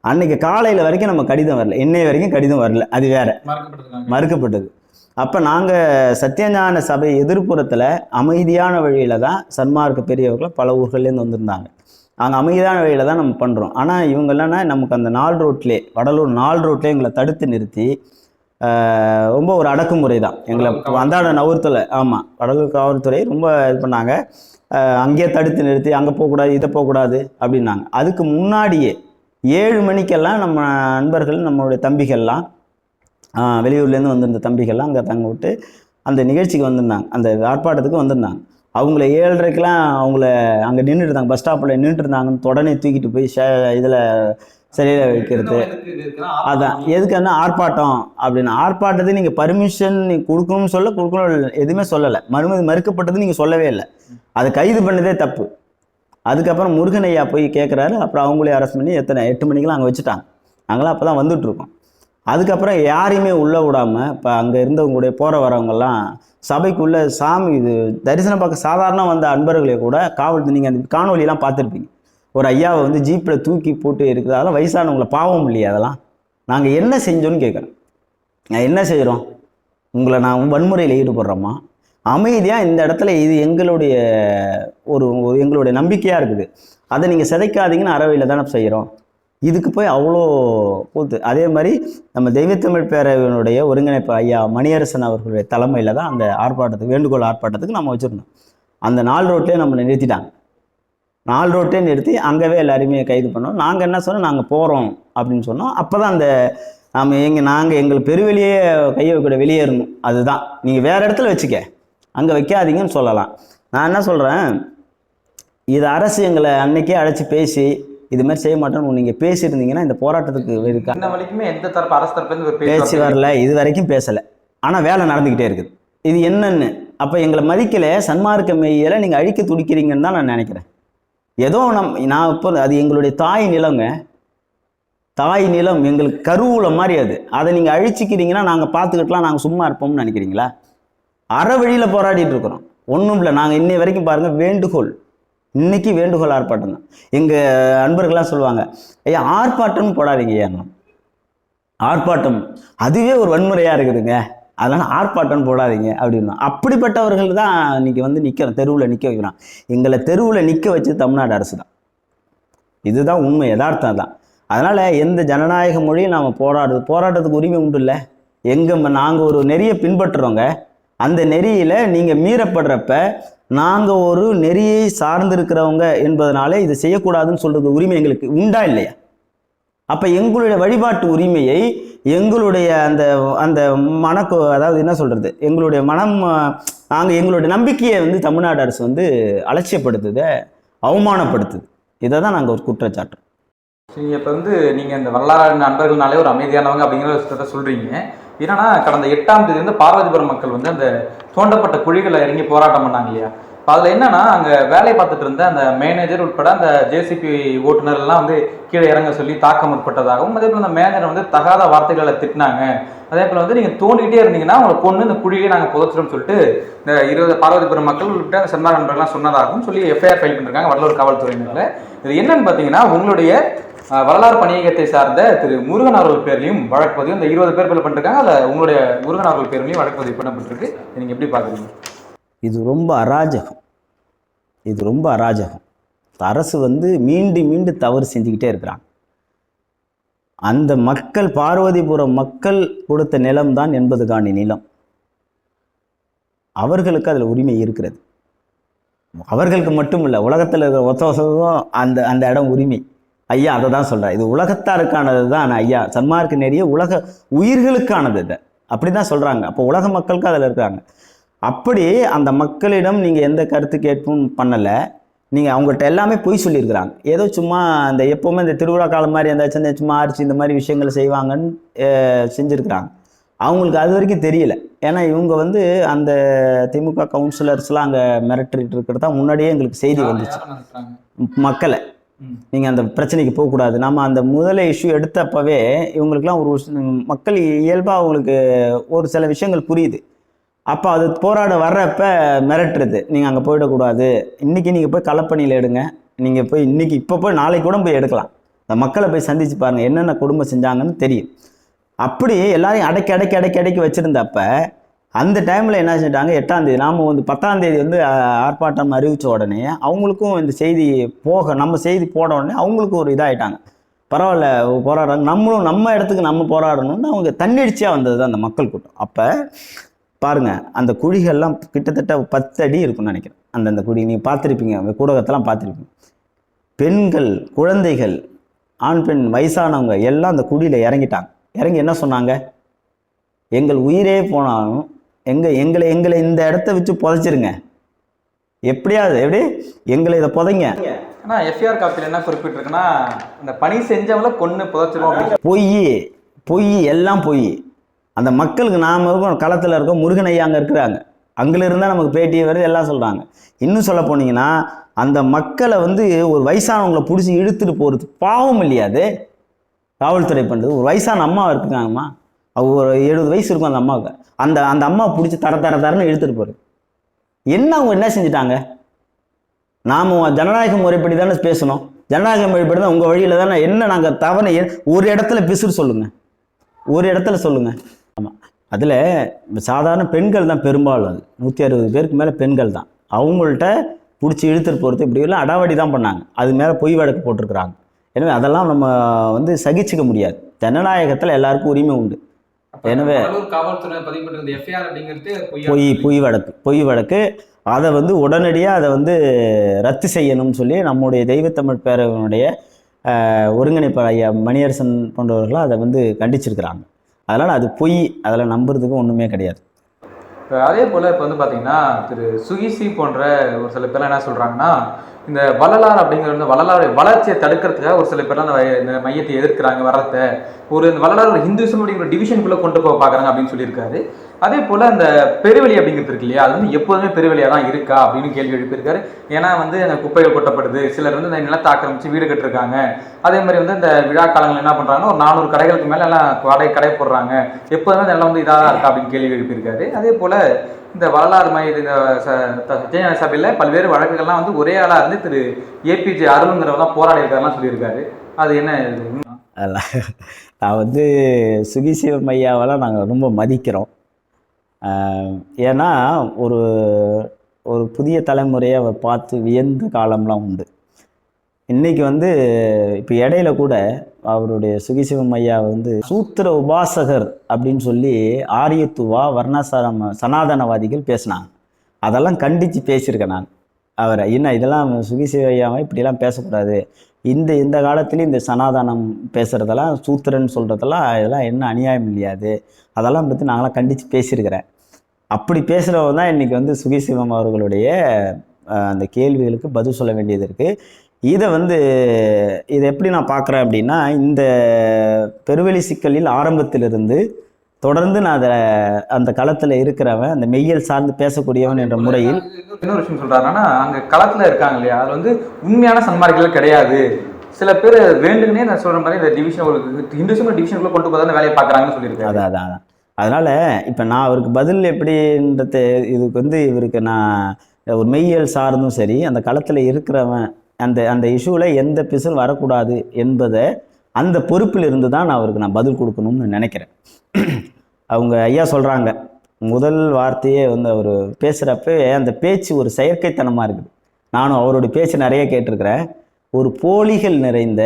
அன்றைக்கி காலையில் வரைக்கும் நம்ம கடிதம் வரல, இன்னைய வரைக்கும் கடிதம் வரல, அது வேற மறுக்கப்பட்டது. அப்போ நாங்கள் சத்தியஞான சபை எதிர்ப்புறத்தில் அமைதியான வழியில் தான் சன்மார்க்க பெரியவர்கள் பல ஊர்கள்லேருந்து வந்திருந்தாங்க. அங்கே அமைதியான வழியில் தான் நம்ம பண்ணுறோம். ஆனால் இவங்க இல்லைன்னா நமக்கு அந்த 4 ரோட்லேயே, வடலூர் 4 ரோட்லேயே எங்களை தடுத்து நிறுத்தி ரொம்ப ஒரு அடக்குமுறை தான் எங்களை அந்தாட நகரத்தில். ஆமாம், வடலூர் காவல்துறை ரொம்ப இது பண்ணாங்க. அங்கேயே தடுத்து நிறுத்தி அங்கே போகக்கூடாது, இதை போகக்கூடாது அப்படின்னாங்க. அதுக்கு முன்னாடியே 7 மணிக்கெல்லாம் நம்ம நண்பர்கள், நம்மளுடைய தம்பிகள்லாம், வெளியூர்லேருந்து வந்திருந்த தம்பிகள்லாம் அங்கே தங்க விட்டு அந்த நிகழ்ச்சிக்கு வந்திருந்தாங்க, அந்த ஆர்ப்பாட்டத்துக்கு வந்திருந்தாங்க. அவங்கள 7:30க்கெலாம் அவங்கள அங்கே நின்றுட்டு இருந்தாங்க, பஸ் ஸ்டாப்பில் நின்றுட்டு இருந்தாங்கன்னு உடனே தூக்கிட்டு போய் இதில் சிலையில் வைக்கிறது. அதான் எதுக்குன்னா ஆர்ப்பாட்டம் அப்படின்னு. ஆர்ப்பாட்டத்துக்கு நீங்கள் பர்மிஷன் கொடுக்கணும்னு கொடுக்கணும் எதுவுமே சொல்லலை. மறுக்கப்பட்டது நீங்கள் சொல்லவே இல்லை. அதை கைது பண்ணதே தப்பு. அதுக்கப்புறம் முருகன் ஐயா போய் கேட்குறாரு. அப்புறம் அவங்களே அரெஸ்ட் பண்ணி 8 மணிக்கெலாம் அங்கே வச்சுட்டாங்க. நாங்களாம் அப்போ தான் வந்துட்டுருக்கோம். அதுக்கப்புறம் யாரையுமே உள்ளே விடாமல் இப்போ அங்கே இருந்தவங்களுடைய போகிற வரவங்கெல்லாம் சபைக்குள்ளே சாமி இது தரிசனம் பார்க்க சாதாரண வந்த அன்பர்களே கூட காவல், நீங்கள் அந்த காணொலியெல்லாம் பார்த்துருப்பீங்க, ஒரு ஐயாவை வந்து ஜீப்பில் தூக்கி போட்டு இருக்குது. அதெல்லாம் வயசானவங்களை பாவம் இல்லையா? அதெல்லாம் நாங்கள் என்ன செஞ்சோன்னு கேட்குறேன். என்ன செய்கிறோம்? உங்களை நான் வன்முறையில் ஈடுபடுறோமா? அமைதியாக இந்த இடத்துல இது எங்களுடைய எங்களுடைய நம்பிக்கையாக இருக்குது. அதை நீங்கள் சிதைக்காதீங்கன்னு அறவையில் தானே செய்கிறோம். இதுக்கு போய் அவ்வளோ போகுது. அதே மாதிரி நம்ம தெய்வத்தமிழ் பேரவையினுடைய ஒருங்கிணைப்பு ஐயா மணியரசன் அவர்களுடைய தலைமையில் தான் அந்த ஆர்ப்பாட்டத்துக்கு, வேண்டுகோள் ஆர்ப்பாட்டத்துக்கு நம்ம வச்சுருந்தோம். அந்த 4 ரோட்லேயே நம்மளை நிறுத்திட்டாங்க. 4 ரோட்லேயே நிறுத்தி அங்கேவே எல்லாருமே கைது பண்ணோம். நாங்கள் என்ன சொன்னோம், நாங்கள் போகிறோம் அப்படின்னு சொன்னோம். அப்போ தான் அந்த நாங்கள் எங்கள் பெருவெளியே கையை வைக்க வெளியேறணும். அதுதான் நீங்கள் வேறு இடத்துல வச்சுக்க, அங்கே வைக்காதீங்கன்னு சொல்லலாம். நான் என்ன சொல்கிறேன், இது அரசு எங்களை அன்னைக்கே அழைச்சி பேசி இது மாதிரி செய்ய மாட்டோம்னு நீங்கள் பேசியிருந்தீங்கன்னா இந்த போராட்டத்துக்கு எந்த தரப்பு அரசு தரப்பு பேசி வரல, இது வரைக்கும் பேசலை. ஆனால் வேலை நடந்துக்கிட்டே இருக்குது. இது என்னன்னு அப்போ எங்களை மதிக்கலை, சன்மார்க்க மெய்யலை நீங்கள் அழிக்க துடிக்கிறீங்கன்னு தான் நான் நினைக்கிறேன். ஏதோ நான் இப்போ அது எங்களுடைய தாய் நிலங்க, தாய் நிலம் எங்களுக்கு கருவூல மாதிரி. அதை நீங்கள் அழிச்சிக்கிறீங்கன்னா நாங்கள் பார்த்துக்கிட்டலாம், நாங்கள் சும்மா இருப்போம்னு நினைக்கிறீங்களா? அற வழியில் போராடிட்டு இருக்கிறோம். ஒன்றும் இல்லை. நாங்கள் இன்னை வரைக்கும் பாருங்கள், வேண்டுகோள், இன்னைக்கு வேண்டுகோள் ஆர்ப்பாட்டம் தான். எங்கள் அன்பர்கள்லாம் சொல்லுவாங்க, ஐயா ஆர்ப்பாட்டம் போடாதீங்க, ஏன்னா ஆர்ப்பாட்டம் அதுவே ஒரு வன்முறையாக இருக்குதுங்க, அதனால் ஆர்ப்பாட்டம் போடாதீங்க அப்படின்னா. அப்படிப்பட்டவர்கள் தான் இன்னைக்கு வந்து நிற்கிறோம், தெருவில் நிற்க வைக்கிறான். எங்களை தெருவில் நிற்க வச்சு தமிழ்நாடு அரசு தான். இதுதான் உண்மை, யதார்த்தம் தான். அதனால் எந்த ஜனநாயக மொழியும் நாம் போராட்டத்துக்கு உரிமை உண்டு இல்லை. நாங்கள் ஒரு நெறியை பின்பற்றுறோங்க, அந்த நெறியில் நீங்கள் மீறப்படுறப்ப நாங்கள் ஒரு நெறியை சார்ந்திருக்கிறவங்க என்பதனாலே இதை செய்யக்கூடாதுன்னு சொல்கிறது உரிமை எங்களுக்கு உண்டா இல்லையா? அப்போ எங்களுடைய வழிபாட்டு உரிமையை, எங்களுடைய அந்த அந்த அதாவது என்ன சொல்கிறது, எங்களுடைய நாங்கள் எங்களுடைய நம்பிக்கையை வந்து தமிழ்நாடு அரசு வந்து அலட்சியப்படுத்துது, அவமானப்படுத்துது. இதை தான் நாங்கள் ஒரு குற்றச்சாட்டு. நீங்கள் இப்போ வந்து நீங்கள் இந்த வரலாறு நண்பர்கள்னாலே ஒரு அமைதியானவங்க அப்படிங்கிற விஷயத்த சொல்கிறீங்க. ஏன்னா கடந்த 8ஆம் தேதி வந்து பார்வதிபுரம் மக்கள் வந்து அந்த தோண்டப்பட்ட குழிகளை இறங்கி போராட்டம் பண்ணாங்க இல்லையா? இப்போ அதில் என்னன்னா, அங்கே வேலை பார்த்துட்டு இருந்த அந்த மேனேஜர் உட்பட அந்த ஜேசிபி ஓட்டுநர்லாம் வந்து கீழே இறங்க சொல்லி தாக்கம் உட்பட்டதாகவும், அதே போல் அந்த மேனேஜர் வந்து தகாத வார்த்தைகளை திட்டினாங்க. அதே போல் வந்து நீங்கள் தோண்டிகிட்டே இருந்தீங்கன்னா உங்களை கொண்டு இந்த குழியிலே நாங்கள் புதைச்சிடும் சொல்லிட்டு இந்த 20 பார்வதிபுரம் மக்கள் உட்பட அந்த சன்மார்க்க நண்பர்கள்லாம் சொன்னதாகவும் சொல்லி எஃப்ஐஆர் ஃபைல் பண்ணியிருக்காங்க வடலூர் காவல்துறையினரில். இது என்னன்னு பார்த்தீங்கன்னா, உங்களுடைய வரலாறு பணியகத்தை சார்ந்த திரு முருகன் அவர்கள் பேர்லையும் வழக்கு பதிவு, இந்த 20 பேர் பேர் பண்ணிருக்காங்க. அதில் உங்களுடைய முருகன் அவர்கள் பேர்லையும் வழக்கு பதிவு பண்ணப்பட்டிருக்கு. நீங்கள் எப்படி பார்க்குறீங்க? இது ரொம்ப அராஜகம், இது ரொம்ப அராஜகம். அரசு வந்து மீண்டும் தவறு செஞ்சுக்கிட்டே இருக்கிறாங்க. அந்த மக்கள், பார்வதிபுரம் மக்கள் கொடுத்த நிலம்தான் 80 காணி நிலம். அவர்களுக்கு அதில் உரிமை இருக்கிறது. அவர்களுக்கு மட்டும் இல்லை, உலகத்தில் இருக்கிற ஒத்தவசம் அந்த இடம் உரிமை. ஐயா அதை தான் சொல்கிறேன், இது உலகத்தாருக்கானது தான் ஐயா, சன்மார்க்க நெறிய உலக உயிர்களுக்கானது இதை அப்படி தான் சொல்கிறாங்க. அப்போ உலக மக்களுக்கு அதில் இருக்காங்க. அப்படி அந்த மக்களிடம் நீங்கள் எந்த கருத்து கேட்பும் பண்ணலை. நீங்கள் அவங்கள்ட்ட எல்லாமே பொய் சொல்லியிருக்கிறாங்க. ஏதோ சும்மா அந்த எப்போவுமே இந்த திருவிழா காலம் மாதிரி அந்த சும்மா ஆர்ச்சி இந்த மாதிரி விஷயங்களை செய்வாங்கன்னு செஞ்சுருக்கிறாங்க. அவங்களுக்கு அது வரைக்கும் தெரியல. ஏன்னா இவங்க வந்து அந்த திமுக கவுன்சிலர்ஸ்லாம் அங்கே மிரட்டிட்டு இருக்கிறதா முன்னாடியே எங்களுக்கு செய்தி வந்துச்சு. மக்களை நீங்கள் அந்த பிரச்சனைக்கு போகக்கூடாது, நம்ம அந்த முதல இஷ்யூ எடுத்தப்பவே இவங்களுக்குலாம் ஒரு மக்கள் இயல்பாக அவங்களுக்கு ஒரு சில விஷயங்கள் புரியுது. அப்போ அது போராட வர்றப்ப மிரட்டுறது, நீங்கள் அங்கே போயிடக்கூடாது, இன்றைக்கி நீங்கள் போய் களப்பணியில் எடுங்க, நீங்கள் போய் இன்றைக்கி இப்போ போய் நாளைக்கு கூட போய் எடுக்கலாம், அந்த மக்களை போய் சந்தித்து பாருங்கள் என்னென்ன குடும்பம் செஞ்சாங்கன்னு தெரியும். அப்படி எல்லாரையும் அடக்கி வச்சுருந்தப்ப அந்த டைமில் என்ன செஞ்சிட்டாங்க, 8ஆம் தேதி நாம் வந்து 10ஆம் தேதி வந்து ஆர்ப்பாட்டம் அறிவித்த உடனே அவங்களுக்கும் இந்த செய்தி நம்ம செய்தி போட உடனே அவங்களுக்கும் ஒரு இதாகிட்டாங்க. பரவாயில்ல போராடுறாங்க, நம்மளும் நம்ம இடத்துக்கு நம்ம போராடணும்னு அவங்க தன்னெழுச்சியாக வந்தது தான் அந்த மக்கள் கூட்டம். அப்போ பாருங்கள், அந்த குழிகள்லாம் கிட்டத்தட்ட 10 அடி இருக்குன்னு நினைக்கிறேன். அந்த குழி நீங்கள் பார்த்துருப்பீங்க, ஊடகத்தெல்லாம் பார்த்துருப்பீங்க. பெண்கள், குழந்தைகள், ஆண் பெண், வயசானவங்க எல்லாம் அந்த குழியில் இறங்கிட்டாங்க. இறங்கி என்ன சொன்னாங்க, எங்கள் உயிரே போனாலும் எங்களை இந்த இடத்த வச்சு புதைச்சிருங்க, எப்படியாவது எப்படி எங்களை இதை புதைங்க. ஆனால் எஃப்ஐஆர் காப்பியில் என்ன குறிப்பிட்டிருக்குன்னா இந்த பணி செஞ்சவங்கள கொன்று புதைச்சிரும் அப்படின்னு. பொய் எல்லாம் பொய். அந்த மக்களுக்கு நாம் இருக்கோம், களத்தில் இருக்கோம், முருகன் ஐயா அங்கே இருக்கிறாங்க, அங்கிலிருந்தால் நமக்கு பேட்டி வருது, எல்லாம் சொல்கிறாங்க. இன்னும் சொல்ல போனீங்கன்னா அந்த மக்களை வந்து ஒரு வயசானவங்களை பிடிச்சி இழுத்துட்டு போகிறது பாவம் இல்லையாது காவல்துறை பண்ணுறது. ஒரு வயசான அம்மா இருக்குறாங்கம்மா, அவங்க ஒரு 70 வயசு இருக்கும் அந்த அம்மாவுக்கு. அந்த அம்மா பிடிச்சி தரன்னு இழுத்துட்டு போகிறது என்ன? அவங்க என்ன செஞ்சுட்டாங்க? நாம் ஜனநாயக முறைப்படி தானே பேசணும், ஜனநாயக முறைப்படி தான் உங்கள் வழியில் தானே. என்ன நாங்கள் தவறு ஒரு இடத்துல பிசுறு சொல்லுங்கள், ஒரு இடத்துல சொல்லுங்கள். ஆமாம், அதில் சாதாரண பெண்கள் தான் பெரும்பாலும், அது 160 பேருக்கு மேலே பெண்கள் தான். அவங்கள்ட்ட பிடிச்சி இழுத்துட்டு போகிறது இப்படி எல்லாம் அடாவடி தான் பண்ணாங்க. அது மேலே பொய் வழக்கு போட்டிருக்கிறாங்க. எனவே அதெல்லாம் நம்ம வந்து சகிச்சுக்க முடியாது. ஜனநாயகத்தில் எல்லாருக்கும் உரிமை உண்டு. எனவே காவல்துறை பதிவு பண்ணிருந்த எஃப்ஐஆர் அப்படிங்கிறது பொய் வழக்கு அதை வந்து உடனடியாக அதை வந்து ரத்து செய்யணும்னு சொல்லி நம்முடைய தெய்வத்தமிழ் பேரவனுடைய ஒருங்கிணைப்பாளர் ஐயா மணியரசன் போன்றவர்களும் அதை வந்து கண்டிச்சிருக்கிறாங்க. அதனால் அது பொய், அதில் நம்புறதுக்கு ஒன்றுமே கிடையாது. அதே போல் இப்போ வந்து பார்த்தீங்கன்னா திரு சுகிசி போன்ற ஒரு சில பேர்லாம் என்ன சொல்கிறாங்கன்னா, இந்த வள்ளலார் அப்படிங்கிற வள்ளலாருடைய வளர்ச்சியை தடுக்கிறதுக்காக ஒரு சில பேர்லாம் இந்த மையத்தை எதிர்க்கிறாங்க, வர்றத இந்த வள்ளலார் ஒரு ஹிந்துசம் அப்படிங்கிற டிவிஷனுக்குள்ளே கொண்டு போக பார்க்குறாங்க அப்படின்னு சொல்லியிருக்காரு. அதே போல் அந்த பெருவெளி அப்படிங்கிறது இருக்கு இல்லையா, அது வந்து எப்போதுமே பெருவெளியாக தான் இருக்கா அப்படின்னு கேள்வி எழுப்பியிருக்காரு. ஏன்னா வந்து அந்த குப்பைகள் கொட்டப்படுது, சிலர் வந்து இந்த நிலத்தை ஆக்கிரமிச்சு வீடு கட்டிருக்காங்க. அதே மாதிரி வந்து இந்த விழா காலங்கள் என்ன பண்ணுறாங்கன்னா ஒரு 400 கடைகளுக்கு மேலே எல்லாம் கடை போடுறாங்க, எப்போதுமே அந்த நிலம் வந்து இதாக தான் இருக்கா அப்படின்னு கேள்வி எழுப்பியிருக்காரு. அதே போல் இந்த வரலாறு மைய சபையில் பல்வேறு வழக்குகள்லாம் வந்து ஒரே ஆளாக இருந்து திரு ஏபிஜே அருள்ங்கிறவங்க போராடி இருக்காருலாம் சொல்லியிருக்காரு. அது என்ன? நான் வந்து சுகிசிவம் ஐயாவெல்லாம் நாங்கள் ரொம்ப மதிக்கிறோம். ஏன்னா ஒரு ஒரு புதிய தலைமுறையை அவர் பார்த்து வியந்த காலம்லாம் உண்டு. இன்றைக்கி வந்து இப்போ இடையில கூட அவருடைய சுகிசிவம் ஐயா வந்து சூத்திர உபாசகர் அப்படின்னு சொல்லி ஆரியத்துவா வர்ணாசிரம சனாதனவாதிகள் பேசினாங்க. அதெல்லாம் கண்டித்து பேசியிருக்கேன் நான் அவரை. என்ன இதெல்லாம் சுகிசிவ ஐயாவை இப்படிலாம் பேசக்கூடாது, இந்த காலத்துலேயும் இந்த சனாதனம் பேசுகிறதெல்லாம் சூத்திரன்னு சொல்கிறதெல்லாம் இதெல்லாம் என்ன அநியாயம் இல்லையாது, அதெல்லாம் பற்றி நாங்களாம் கண்டித்து பேசியிருக்கிறேன். அப்படி பேசுகிறவங்க தான் இன்றைக்கி வந்து சுகிசிவம் அவர்களுடைய அந்த கேள்விகளுக்கு பதில் சொல்ல வேண்டியது இருக்குது. இதை எப்படி நான் பார்க்குறேன் அப்படின்னா, இந்த பெருவெளி சிக்கலில் ஆரம்பத்திலிருந்து தொடர்ந்து நான் அந்த களத்தில் இருக்கிறவன், அந்த மெய்யல் சார்ந்து பேசக்கூடியவன் என்ற முறையில் இன்னொரு விஷயம் சொல்கிறாருன்னா, அங்கே களத்தில் இருக்காங்க இல்லையா, அது வந்து உண்மையான சன்மார்க்கிகள் கிடையாது. சில பேர் வேண்டுங்கன்னே நான் சொல்கிற மாதிரி இந்த டிவிஷன் ஹிந்துசம் டிவிஷனுக்குள்ளே கொண்டு போய் வேலையை பார்க்குறாங்கன்னு சொல்லியிருக்காரு. அதான் அதனால் இப்போ நான் அவருக்கு பதில் எப்படின்றது, இதுக்கு வந்து இவருக்கு நான் ஒரு மெய்யல் சார்ந்தும் சரி, அந்த களத்தில் இருக்கிறவன் அந்த இஷ்யூவில் எந்த பிசும் வரக்கூடாது என்பதை அந்த பொறுப்பில் இருந்து தான் அவருக்கு நான் பதில் கொடுக்கணும்னு நினைக்கிறேன். அவங்க ஐயா சொல்கிறாங்க, முதல் வார்த்தையே வந்து அவர் பேசுகிறப்ப அந்த பேச்சு ஒரு செயற்கைத்தனமாக இருக்குது. நானும் அவருடைய பேச்சு நிறைய கேட்டிருக்கிறேன். ஒரு போலிகள் நிறைந்த,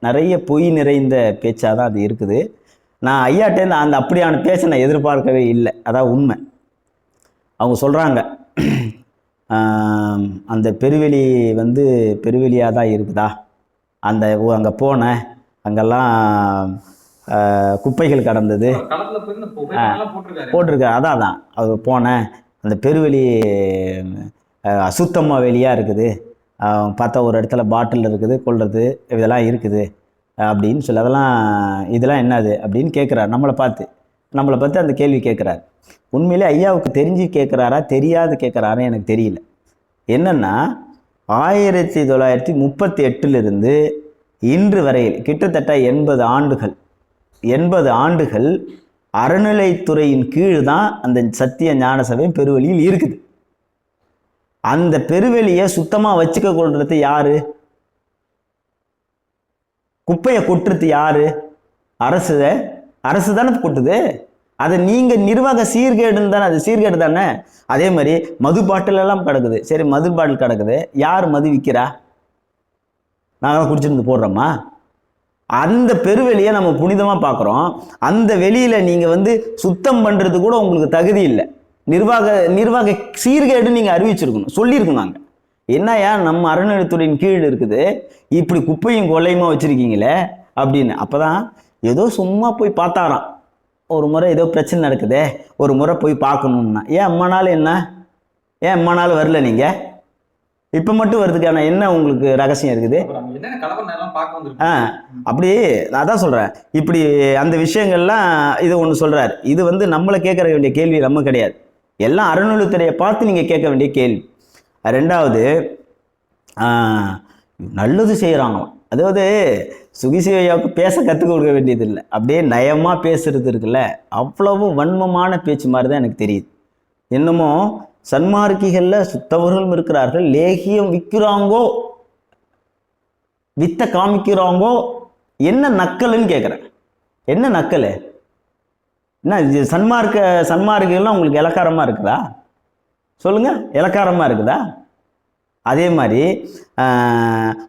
நிறைய பொய் நிறைந்த பேச்சாக தான் அது இருக்குது. நான் ஐயாட்டேருந்து அந்த அப்படியான பேச்சை நான் எதிர்பார்க்கவே இல்லை. அதான் உண்மை. அவங்க சொல்கிறாங்க, அந்த பெருவெளி வந்து பெருவெளியாக தான் இருக்குதா, அங்கே போனேன், அங்கெல்லாம் குப்பைகள் கடந்தது போட்டிருக்காரு. அதான் அவர் போனேன், அந்த பெருவெளி அசுத்தமாக வெளியாக இருக்குது, பார்த்தா ஒரு இடத்துல பாட்டில் இருக்குது, கொள்வது இதெல்லாம் இருக்குது அப்படின்னு சொல்லி, இதெல்லாம் என்னது அப்படின்னு கேட்குறாரு. நம்மளை பார்த்து அந்த கேள்வி கேட்குறாரு. உண்மையிலே ஐயாவுக்கு தெரிஞ்சு கேட்குறாரா தெரியாது கேட்குறாரா எனக்கு தெரியல. என்னென்னா 1938 இன்று வரையில் கிட்டத்தட்ட 80 ஆண்டுகள் அறநிலைத்துறையின் கீழ் தான் அந்த சத்திய ஞான சபை பெருவெளியில் இருக்குது. அந்த பெருவெளியை சுத்தமாக வச்சுக்க கொள்றது யாரு? குப்பையை கொட்டுறது யாரு? அரசு தானே கொட்டுது. அதை நீங்கள் நிர்வாக சீர்கேடுன்னு தானே, அது சீர்கேடு தானே. அதே மாதிரி மது பாட்டிலெல்லாம் கிடக்குது. சரி, மது பாட்டில் கிடக்குது, யார் மது விற்கிறா? நாங்கள் குடிச்சிருந்து போடுறோமா? அந்த பெருவெளியை நம்ம புனிதமாக பார்க்குறோம். அந்த வெளியில் நீங்கள் வந்து சுத்தம் பண்ணுறது கூட உங்களுக்கு தகுதி இல்லை. நிர்வாக சீர்கேடு நீங்கள் அறிவிச்சிருக்கணும், சொல்லியிருக்கணும். நாங்கள் என்னையா நம்ம அறநிலைத்துறையின் கீழ் இருக்குது, இப்படி குப்பையும் கொள்ளையுமா வச்சுருக்கீங்களே அப்படின்னு. அப்போ தான் ஏதோ சும்மா போய் பார்த்தாராம். ஒரு முறை ஏதோ பிரச்சனை நடக்குதே, ஒரு முறை போய் பார்க்கணுன்னா, ஏன் அம்மா நாள் வரல நீங்கள்? இப்போ மட்டும் வருதுக்கான என்ன உங்களுக்கு ரகசியம் இருக்குது? என்னென்ன கலவர நேரம் பார்க்க வந்திருக்கு. அப்படி நான் தான் சொல்கிறேன். இப்படி அந்த விஷயங்கள்லாம் இது ஒன்று சொல்கிறார். இது வந்து நம்மளை கேட்க வேண்டிய கேள்வி நம்ம கிடையாது. எல்லாம் அறநிலையத்துறையை பார்த்து நீங்கள் கேட்க வேண்டிய கேள்வி. ரெண்டாவது, நல்லது செய்கிறாங்களாம். அதாவது சுகிசிவையாவுக்கு பேச கற்றுக் கொடுக்க வேண்டியதில்லை, அப்படியே நயமாக பேசுறது இருக்குல்ல, அவ்வளவு வன்மமான பேச்சு மாதிரி தான் எனக்கு தெரியுது. என்னமோ சன்மார்க்கிகளில் சுத்தவர்களும் இருக்கிறார்கள், லேகியம் விற்கிறாங்கோ, வித்த காமிக்கிறாங்கோ. என்ன நக்கலுன்னு கேட்குறேன். என்ன நக்கல்? என்ன சன்மார்க்கெல்லாம் உங்களுக்கு இலக்காரமாக இருக்குதா? சொல்லுங்கள், இலக்காரமாக இருக்குதா? அதே மாதிரி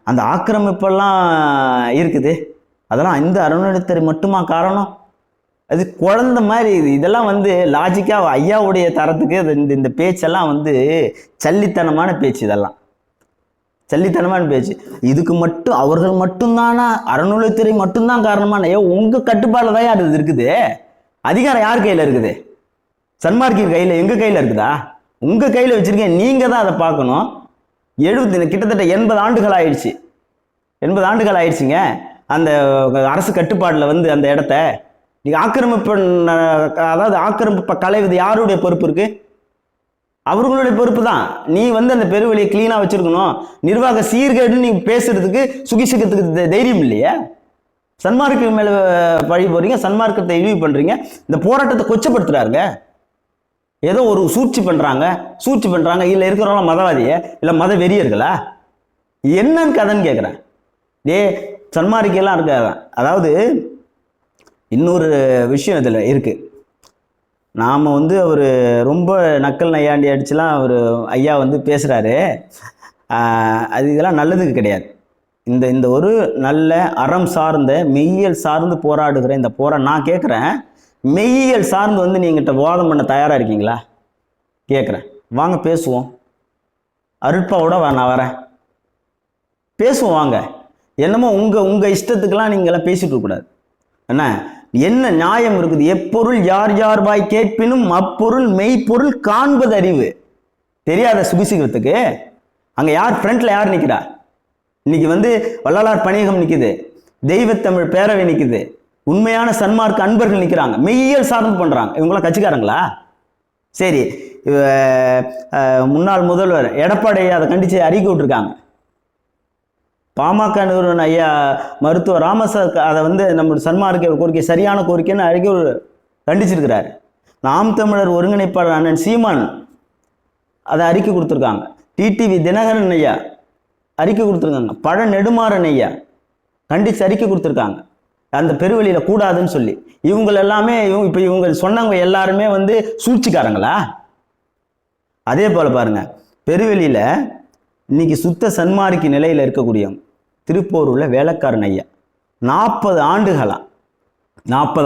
அந்த ஆக்கிரமிப்பெல்லாம் இருக்குது, அதெல்லாம் இந்த அறநிலையத்துறை மட்டுமா காரணம்? அது குழந்த மாதிரி இது. இதெல்லாம் வந்து லாஜிக்காக ஐயாவுடைய தரத்துக்கு இந்த பேச்செல்லாம் வந்து சல்லித்தனமான பேச்சு. இதெல்லாம் சல்லித்தனமான பேச்சு. இதுக்கு மட்டும் அவர்கள் மட்டும்தானா, அறநிலையத்துறை மட்டும்தான் காரணமான? உங்கள் கட்டுப்பாடில் தான் யார் இது இருக்குது? அதிகாரம் யார் கையில் இருக்குது? சன்மார்க்கின் கையில், எங்கள் கையில் இருக்குதா? உங்கள் கையில் வச்சுருக்கேன், நீங்கள் தான் அதை பார்க்கணும். கிட்டத்தட்ட 80 ஆண்டுகள் ஆயிடுச்சு. 80 ஆண்டுகள் ஆயிடுச்சுங்க அந்த அரசு கட்டுப்பாடில் வந்து அந்த இடத்த நீங்கள் ஆக்கிரமிப்பு, அதாவது ஆக்கிரமிப்பை களைவது யாருடைய பொறுப்பு இருக்கு? அவர்களுடைய பொறுப்பு தான். நீ வந்து அந்த பெருவெளியை கிளீனாக வச்சிருக்கணும். நிர்வாக சீர்கேடுன்னு நீங்கள் பேசுறதுக்கு சுகிசுகத்துக்கு தைரியம் இல்லையே. சன்மார்க்கு மேலே பழி போறீங்க, சன்மார்க்கத்தை இழிவு பண்ணுறீங்க, இந்த போராட்டத்தை கொச்சப்படுத்துறாருங்க. ஏதோ ஒரு சூழ்ச்சி பண்ணுறாங்க. இல்லை இருக்கிறவங்க மதவாதிய, இல்லை மத வெறியர்களா? என்னன்னு கதைன்னு கேட்குறேன். சன்மார்க்கெல்லாம் இருக்காங்க. அதாவது இன்னொரு விஷயம் இதில் இருக்குது. நாம் வந்து அவர் ரொம்ப நக்கல் நையாண்டி அடிச்சுலாம் அவர் ஐயா வந்து பேசுகிறாரு. அது இதெல்லாம் நல்லதுக்கு கிடையாது. இந்த ஒரு நல்ல அறம் சார்ந்த மெய்யியல் சார்ந்து போராடுகிற இந்த நான் கேட்குறேன், மெய்யியல் சார்ந்து வந்து நீங்கிட்ட வாதம் பண்ண தயாராக இருக்கீங்களா கேட்குறேன். வாங்க பேசுவோம். அருட்பாவோட நான் வரேன், பேசுவோம் வாங்க. என்னமோ உங்கள் இஷ்டத்துக்கெல்லாம் நீங்களாம் பேசிட்டு இருக்கக்கூடாது. என்ன நியாயம் இருக்குது? எப்பொருள் யார் யார் வாய் கேட்பினும் அப்பொருள் மெய்ப்பொருள் காண்பது அறிவு. தெரியாத சுகிசிக்கிறதுக்கு அங்கே யார் ஃப்ரண்ட்ல யார் நிற்கிறா? இன்னைக்கு வந்து வள்ளலார் பணியகம் நிற்குது, தெய்வத்தமிழ் பேரவை நிற்குது, உண்மையான சன்மார்க்க அன்பர்கள் நிற்கிறாங்க, மெய்யியல் சார்ந்து பண்ணுறாங்க. இவங்களாம் கட்சிக்காரங்களா? சரி, முன்னாள் முதல்வர் எடப்பாடி அதை கண்டித்து அறிக்கை விட்டுருக்காங்க. பாமக நிறுவன ஐயா மருத்துவர் ராமசார் அதை வந்து நம்ம சன்மார்க்க கோரிக்கை சரியான கோரிக்கைன்னு அறிக்கை கண்டிச்சிருக்கிறாரு. நாம் தமிழர் ஒருங்கிணைப்பாளர் அண்ணன் சீமான் அதை அறிக்கை கொடுத்துருக்காங்க. டிடிவி தினகரன் ஐயா அறிக்கை கொடுத்துருக்காங்க. பழ நெடுமாறன் ஐயா கண்டித்து அறிக்கை கொடுத்துருக்காங்க, அந்த பெருவெளியில் கூடாதுன்னு சொல்லி. இவங்க எல்லாமே இப்போ இவங்க சொன்னவங்க எல்லாருமே வந்து சூழ்ச்சிக்காரங்களா? அதே போல் பாருங்க, பெருவெளியில் இன்னைக்கு சுத்த சன்மார்க்கி நிலையில் இருக்கக்கூடியவங்க திருப்போரூரில் வேலைக்காரன் ஐயா 40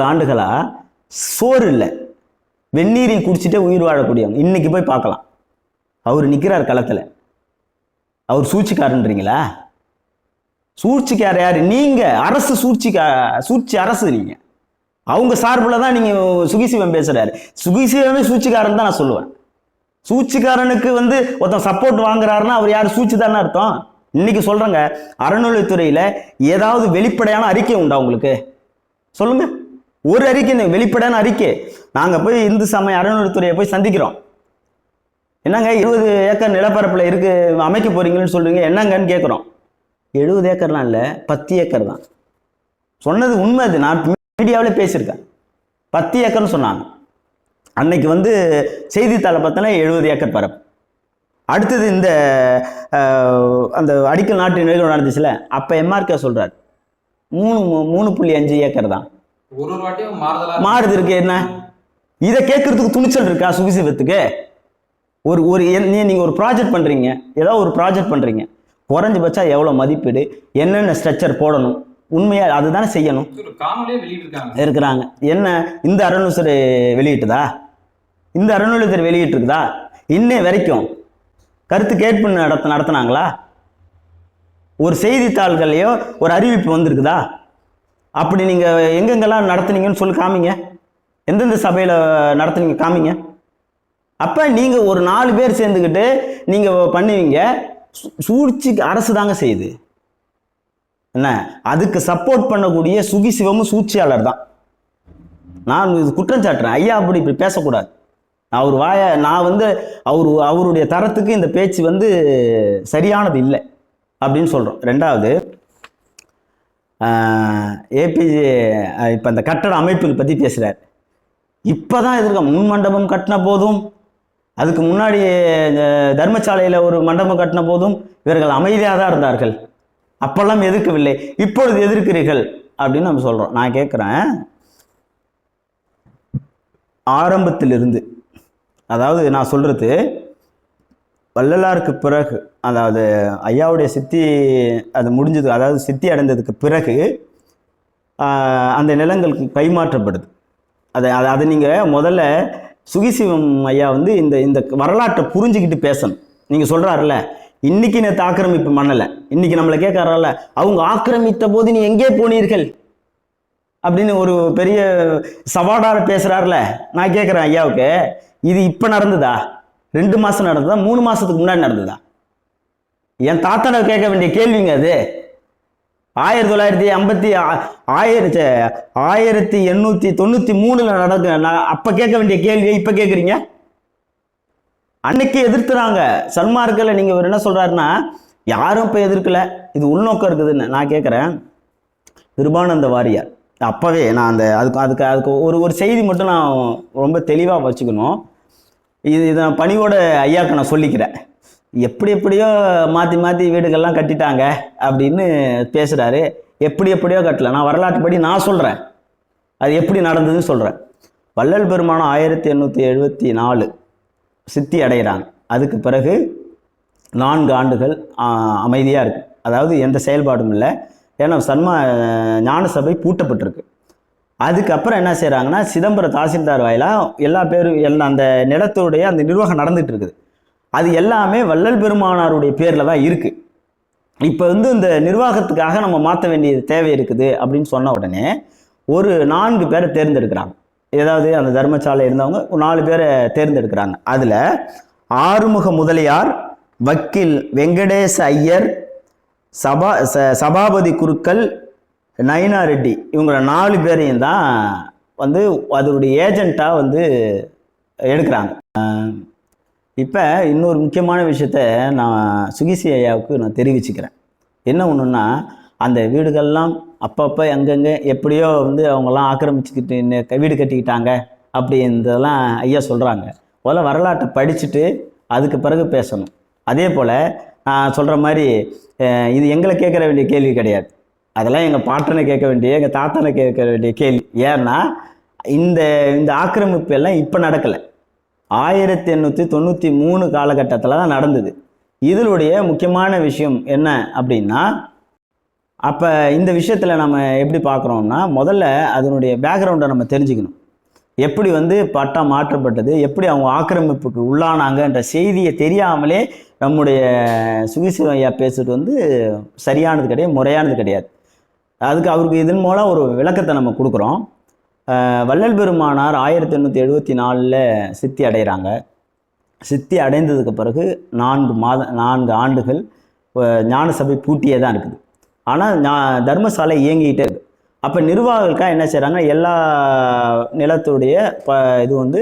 ஆண்டுகளா சோறு இல்லை, வெந்நீரை குடிச்சிட்டே உயிர் வாழக்கூடியவங்க இன்னைக்கு போய் பார்க்கலாம். அவர் நிற்கிறார் களத்தில். அவர் சூழ்ச்சிக்காரன்றீங்களா? சூழ்ச்சிக்கார யார்? நீங்கள் அரசு சூழ்ச்சி அரசு. நீங்கள் அவங்க சார்பில் தான் நீங்கள் சுகிசிவம் பேசுகிறாரு. சுகிசிவமே சூழ்ச்சிக்காரன் தான் நான் சொல்லுவேன். சூழ்ச்சிக்காரனுக்கு வந்து ஒருத்தன் சப்போர்ட் வாங்குறாருன்னா அவர் யார்? சூழ்ச்சி தானே அர்த்தம். இன்னைக்கு சொல்றேங்க, அறநிலையத்துறையில ஏதாவது வெளிப்படையான அறிக்கை உண்டா உங்களுக்கு? சொல்லுங்க, ஒரு அறிக்கை, வெளிப்படையான அறிக்கை. நாங்க போய் இந்து சமய அறநிலையத்துறையை போய் சந்திக்கிறோம். என்னங்க 20 ஏக்கர் நிலப்பரப்புல இருக்கு அமைக்க போறீங்கன்னு சொல்றீங்க, என்னங்கன்னு கேட்குறோம். 70 ஏக்கர்லாம் இல்லை, 10 ஏக்கர் தான். சொன்னது உண்மை. அது நான் மீடியாவிலே பேசியிருக்கேன். 10 ஏக்கர்னு சொன்னாங்க. அன்னைக்கு வந்து செய்தித்தாளை பார்த்தோன்னா 70 ஏக்கர் பரப்பு. அடுத்தது இந்த அந்த அடிக்கல் நாட்டு நிகழ்வு நடந்துச்சுல, அப்போ எம்ஆர்கே சொல்கிறார் 3.5 ஏக்கர் தான். ஒரு வாட்டியும் மாறுது இருக்கு. என்ன இதை கேட்கறதுக்கு துணிச்சல் இருக்கா சுகிசிவத்துக்கு? நீங்கள் ஒரு ப்ராஜெக்ட் பண்ணுறீங்க, ஏதோ ஒரு ப்ராஜெக்ட் பண்ணுறீங்க, குறைஞ்சபட்சம் எவ்வளோ மதிப்பீடு, என்னென்ன ஸ்ட்ரக்சர் போடணும், உண்மையாக அதுதானே செய்யணும். இருக்கிறாங்க. என்ன இந்த அறநிலையத்துறை வெளியிட்டுதா? இந்த அறநிலையத்துறை வெளியிட்டிருக்குதா? இன்னே வரைக்கும் கருத்து கேட்பு நடத்தினாங்களா? ஒரு செய்தித்தாள்கள்லையோ ஒரு அறிவிப்பு வந்திருக்குதா? அப்படி நீங்கள் எங்கெங்கெல்லாம் நடத்துனீங்கன்னு சொல்லி காமிங்க. எந்தெந்த சபையில் நடத்துனீங்க காமிங்க. அப்போ நீங்கள் ஒரு 4 பேர் சேர்ந்துக்கிட்டு நீங்கள் பண்ணுவீங்க. சூழ்ச்சிக்கு அரசு தாங்க செய்யுது. என்ன, அதுக்கு சப்போர்ட் பண்ணக்கூடிய சுகிசிவமும் சூழ்ச்சியாளர் தான். நான் இது குற்றம் சாட்டுறேன். ஐயா அப்படி இப்படி பேசக்கூடாது. அவர் நான் வந்து அவருடைய தரத்துக்கு இந்த பேச்சு வந்து சரியானது இல்லை அப்படின்னு சொல்கிறோம். ரெண்டாவது, ஏபிஜே இப்போ இந்த கட்டட அமைப்புகள் பற்றி பேசுகிறார். இப்போ தான் எதிர்க்க முன் மண்டபம் கட்டின போதும், அதுக்கு முன்னாடி தர்மசாலையில் ஒரு மண்டபம் கட்டின போதும் இவர்கள் அமைதியாக தான் இருந்தார்கள். அப்பெல்லாம் எதிர்க்கவில்லை, இப்பொழுது எதிர்க்கிறீர்கள் அப்படின்னு நம்ம சொல்கிறோம். நான் கேட்குறேன், ஆரம்பத்திலிருந்து, அதாவது நான் சொல்கிறது வள்ளலாருக்கு பிறகு, அதாவது ஐயாவுடைய சித்தி அது முடிஞ்சது, அதாவது சித்தி அடைந்ததுக்கு பிறகு அந்த நிலங்களுக்கு கைமாற்றப்படுது. அதை நீங்கள் முதல்ல சுகிசிவம் ஐயா வந்து இந்த வரலாற்றை புரிஞ்சுக்கிட்டு பேசணும். நீங்கள் சொல்கிறாருல்ல, இன்னைக்கு நேற்று ஆக்கிரமிப்பு பண்ணலை, இன்னைக்கு நம்மளை கேட்கறாருல்ல, அவங்க ஆக்கிரமித்த போது நீ எங்கே போனீர்கள் அப்படின்னு ஒரு பெரிய சவாடார பேசுகிறாருல. நான் கேட்குறேன் ஐயாவுக்கு, இது இப்போ நடந்ததா? 2 மாதம் நடந்ததா? 3 மாதத்துக்கு முன்னாடி நடந்ததா? என் தாத்தனை கேட்க வேண்டிய கேள்விங்க அது. 1893 நடக்கு. அப்போ கேட்க வேண்டிய கேள்வியை இப்போ கேட்குறீங்க. அன்னைக்கு எதிர்த்துறாங்க சன்மார்க்கில். நீங்கள் இவர் என்ன சொல்கிறாருன்னா, யாரும் இப்போ எதிர்க்கல, இது உள்நோக்கம் இருக்குதுன்னு. நான் கேட்குறேன், கிருபானந்த வாரியார் அப்போவே நான் அதுக்கு ஒரு செய்தி மட்டும் நான் ரொம்ப தெளிவாக வச்சுக்கணும். இதை நான் பணியோட ஐயாவுக்கு நான் சொல்லிக்கிறேன். எப்படியோ மாற்றி வீடுகள்லாம் கட்டிட்டாங்க அப்படின்னு பேசுகிறாரு. எப்படியோ கட்டல. நான் வரலாற்றுப்படி நான் சொல்கிறேன், அது எப்படி நடந்ததுன்னு சொல்கிறேன். வள்ளல் பெருமானம் 1874 சித்தி அடைகிறாங்க. அதுக்கு பிறகு 4 ஆண்டுகள் அமைதியாக இருக்குது. அதாவது எந்த செயல்பாடும் இல்லை. ஏன்னா ஞான சபை பூட்டப்பட்டிருக்கு. அதுக்கப்புறம் என்ன செய்கிறாங்கன்னா, சிதம்பரம் தாசில்தார் வாயிலாக எல்லா அந்த நிலத்துடைய அந்த நிர்வாகம் நடந்துகிட்டு இருக்குது. அது எல்லாமே வள்ளல் பெருமானாருடைய பேரில் தான் இருக்குது. இப்போ வந்து இந்த நிர்வாகத்துக்காக நம்ம மாற்ற வேண்டிய தேவை இருக்குது அப்படின்னு சொன்ன உடனே ஒரு 4 பேரை தேர்ந்தெடுக்கிறாங்க. ஏதாவது அந்த தர்மசாலை இருந்தவங்க ஒரு 4 பேரை தேர்ந்தெடுக்கிறாங்க. அதில் ஆறுமுக முதலியார், வக்கீல் வெங்கடேச ஐயர், சபாபதி குருக்கள், நயினா ரெட்டி, இவங்கள 4 பேரையும் தான் வந்து அதனுடைய ஏஜெண்ட்டாக வந்து எடுக்கிறாங்க. இப்போ இன்னொரு முக்கியமான விஷயத்த நான் சுகிசி ஐயாவுக்கு நான் தெரிவிச்சுக்கிறேன். என்ன ஒன்றுன்னா, அந்த வீடுகள்லாம் அப்பப்போ அங்கங்கே எப்படியோ வந்து அவங்கெல்லாம் ஆக்கிரமிச்சுக்கிட்டு வீடு கட்டிக்கிட்டாங்க அப்படின்றதெல்லாம் ஐயா சொல்கிறாங்க. முதல்ல வரலாற்றை படிச்சுட்டு அதுக்கு பிறகு பேசணும். அதே போல் நான் சொல்கிற மாதிரி இது எங்களை கேட்குற வேண்டிய கேள்வி கிடையாது. அதெல்லாம் எங்கள் பாட்டனை கேட்க வேண்டிய, எங்கள் தாத்தனை கேட்க வேண்டிய கேள்வி. ஏன்னா இந்த ஆக்கிரமிப்பு எல்லாம் இப்போ நடக்கலை, 1893 காலகட்டத்தில் தான் நடந்தது. இதனுடைய முக்கியமான விஷயம் என்ன அப்படின்னா, அப்போ இந்த விஷயத்தில் நம்ம எப்படி பார்க்குறோம்னா, முதல்ல அதனுடைய பேக்ரவுண்டை நம்ம தெரிஞ்சுக்கணும். எப்படி வந்து பட்டா மாற்றப்பட்டது, எப்படி அவங்க ஆக்கிரமிப்புக்கு உள்ளானாங்கன்ற செய்தியை தெரியாமலே நம்முடைய சுகிசிவம் ஐயா பேசுறது வந்து சரியானது கிடையாது, முறையானது கிடையாது. அதுக்கு அவருக்கு இதன் மூலம் ஒரு விளக்கத்தை நம்ம கொடுக்குறோம். வள்ளல் பெருமானார் 1874 சித்தி அடைகிறாங்க. சித்தி அடைந்ததுக்கு பிறகு 4 ஆண்டுகள் ஞான சபை பூட்டியே தான் இருக்குது. ஆனால் தர்மசாலை இயங்கிக்கிட்டே இருக்குது. அப்போ நிர்வாகிகளுக்காக என்ன செய்கிறாங்க, எல்லா நிலத்துடைய இது வந்து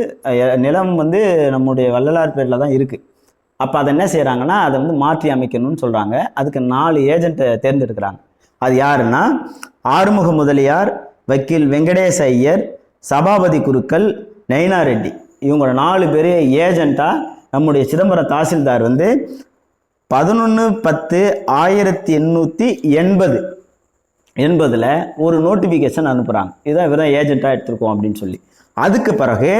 நிலம் வந்து நம்முடைய வள்ளலார் பேரில் தான் இருக்குது. அப்போ அதை என்ன செய்கிறாங்கன்னா, அதை வந்து மாற்றி அமைக்கணும்னு சொல்கிறாங்க. அதுக்கு 4 ஏஜெண்ட்டை தேர்ந்தெடுக்கிறாங்க. அது யாருன்னா, ஆறுமுக முதலியார், வக்கீல் வெங்கடேச ஐயர், சபாபதி குருக்கள், நயினா ரெட்டி, இவங்களோட 4 பேர் ஏஜெண்ட்டாக நம்முடைய சிதம்பரம் தாசில்தார் வந்து 11/10/1880 ஒரு நோட்டிஃபிகேஷன் அனுப்புகிறாங்க. இதான் இவதான் ஏஜெண்ட்டாக எடுத்திருக்கோம் அப்படின்னு சொல்லி. அதுக்கு பிறகு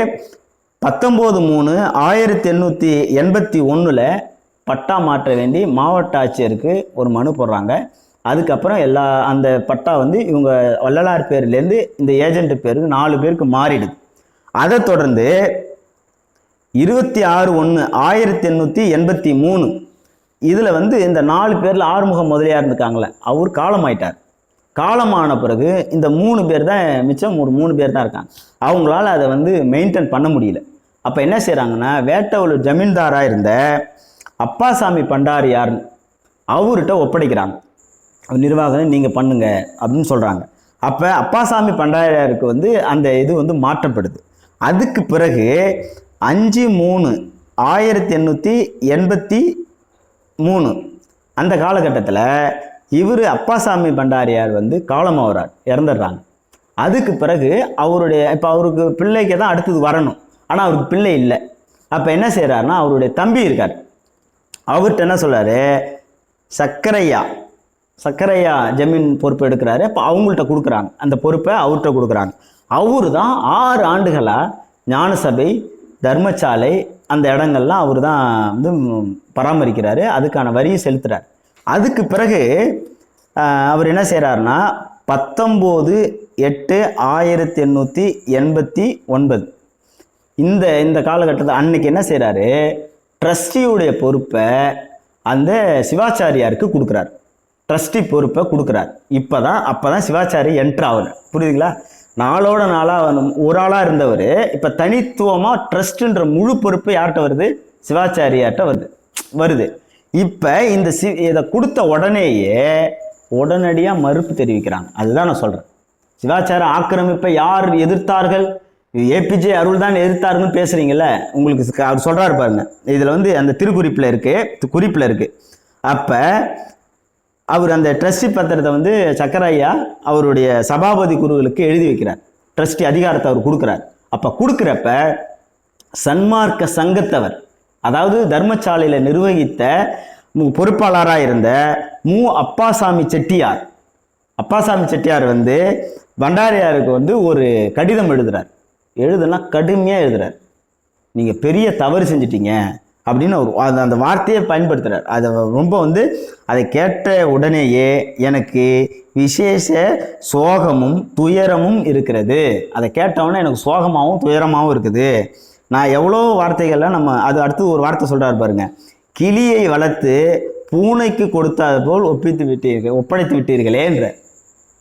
19/1881 பட்டா மாற்ற வேண்டி மாவட்ட ஆட்சியருக்கு ஒரு மனு போடுறாங்க. அதுக்கப்புறம் அந்த பட்டா வந்து இவங்க வள்ளலார் பேர்லேருந்து இந்த ஏஜென்ட் பேருக்கு 4 பேருக்கு மாறிடுது. அதை தொடர்ந்து 26/1/1883 இதில் வந்து இந்த 4 பேரில் ஆறுமுக முதலியார் இருந்துக்காங்களே, அவர் காலமாயிட்டார். காலமான பிறகு இந்த 3 பேர் தான் மிச்சம், ஒரு 3 பேர் தான் இருக்காங்க. அவங்களால அதை வந்து மெயின்டைன் பண்ண முடியல. அப்போ என்ன செய்கிறாங்கன்னா, வேட்டவலூர் ஜமீன்தாராக இருந்த அப்பாசாமி பண்டாரியார் அவர்கிட்ட ஒப்படைக்கிறாங்க. நிர்வாகம் நீங்கள் பண்ணுங்க அப்படின்னு சொல்கிறாங்க. அப்போ அப்பாசாமி பண்டாரியாருக்கு வந்து அந்த இது வந்து மாற்றப்படுது. அதுக்கு பிறகு 5/3/1883 அந்த காலகட்டத்தில் இவர் அப்பாசாமி பண்டாரியார் வந்து காலமாகறார், இறந்துடுறாங்க. அதுக்கு பிறகு அவருடைய இப்போ அவருக்கு பிள்ளைக்கு தான் அடுத்தது வரணும், ஆனால் அவருக்கு பிள்ளை இல்லை. அப்போ என்ன செய்கிறாருன்னா அவருடைய தம்பி இருக்கார், அவர்கிட்ட என்ன சொல்கிறாரு, சக்கரையா ஜமீன் பொறுப்பு எடுக்கிறாரு. அப்போ அவங்கள்ட்ட கொடுக்குறாங்க, அந்த பொறுப்பை அவர்கிட்ட கொடுக்குறாங்க. அவரு தான் 6 ஆண்டுகளாக ஞானசபை, தர்மசாலை அந்த இடங்கள்லாம் அவர் தான் வந்து பராமரிக்கிறாரு, அதுக்கான வரியை செலுத்துகிறார். அதுக்கு பிறகு அவர் என்ன செய்கிறாருன்னா 19/8/1889 இந்த காலகட்டத்தில் அன்னைக்கு என்ன செய்கிறாரு, ட்ரஸ்டியுடைய பொறுப்பை அந்த சிவாச்சாரியாருக்கு கொடுக்குறார். ட்ரஸ்டி பொறுப்பை கொடுக்குறார். அப்போ தான் சிவாச்சாரி என்ட்ரு ஆகுது. புரியுதுங்களா? நாளோட நாளாக ஒரு ஆளாக இருந்தவர் இப்போ தனித்துவமாக ட்ரஸ்ட்டுன்ற முழு பொறுப்பு யார்கிட்ட வருது, சிவாச்சாரியார்கிட்ட வருது. இப்போ இதை கொடுத்த உடனடியாக மறுப்பு தெரிவிக்கிறாங்க. அதுதான் நான் சொல்கிறேன். சிவாச்சார ஆக்கிரமிப்பை யார் எதிர்த்தார்கள், ஏபிஜே அருள் தான் எதிர்த்தாருன்னு பேசுகிறீங்கல்ல, உங்களுக்கு அவர் சொல்கிறாரு பாருங்க, இதில் வந்து அந்த குறிப்பில் இருக்குது. அப்போ அவர் அந்த ட்ரஸ்டி பத்திரத்தை வந்து சக்கரையா அவருடைய சபாபதி குருக்களுக்கு எழுதி வைக்கிறார். ட்ரஸ்டி அதிகாரத்தை அவர் கொடுக்குறார். அப்போ கொடுக்குறப்ப சன்மார்க்க சங்கத்தவர், அதாவது தர்மசாலையில் நிர்வகித்த பொறுப்பாளராக இருந்த அப்பாசாமி செட்டியார் வந்து பண்டாரியாருக்கு வந்து ஒரு கடிதம் எழுதுனா கடுமையாக எழுதுறார். நீங்கள் பெரிய தவறு செஞ்சிட்டீங்க அப்படின்னு அவர் அந்த வார்த்தையை பயன்படுத்துகிறார். அதை ரொம்ப வந்து அதை கேட்ட உடனேயே எனக்கு விசேஷ சோகமும் துயரமும் இருக்கிறது. அதை கேட்டவுடனே எனக்கு சோகமாகவும் துயரமாகவும் இருக்குது. நான் எவ்வளோ வார்த்தைகள்லாம் அது அடுத்து ஒரு வார்த்தை சொல்கிறார் பாருங்க, கிளியை வளர்த்து பூனைக்கு கொடுத்தது போல் ஒப்படைத்து விட்டீர்களேன்ற.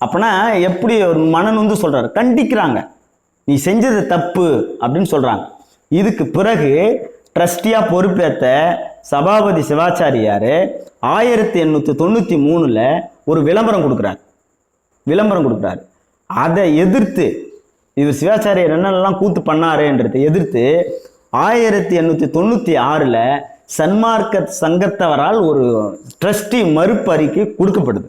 அப்போனா எப்படி ஒரு மனன் வந்து சொல்கிறார், கண்டிக்கிறாங்க, நீ செஞ்சது தப்பு அப்படின்னு சொல்கிறாங்க. இதுக்கு பிறகு ட்ரஸ்டியாக பொறுப்பேற்ற சபாபதி சிவாச்சாரியார் 1893 ஒரு விளம்பரம் கொடுக்குறார். அதை எதிர்த்து இவர் சிவாச்சாரியார் என்னென்னலாம் கூத்து பண்ணாருன்றதை எதிர்த்து 1896 சன்மார்க்க சங்கத்தவரால் ஒரு ட்ரஸ்டி மறுப்பு அறிக்கை கொடுக்கப்படுது.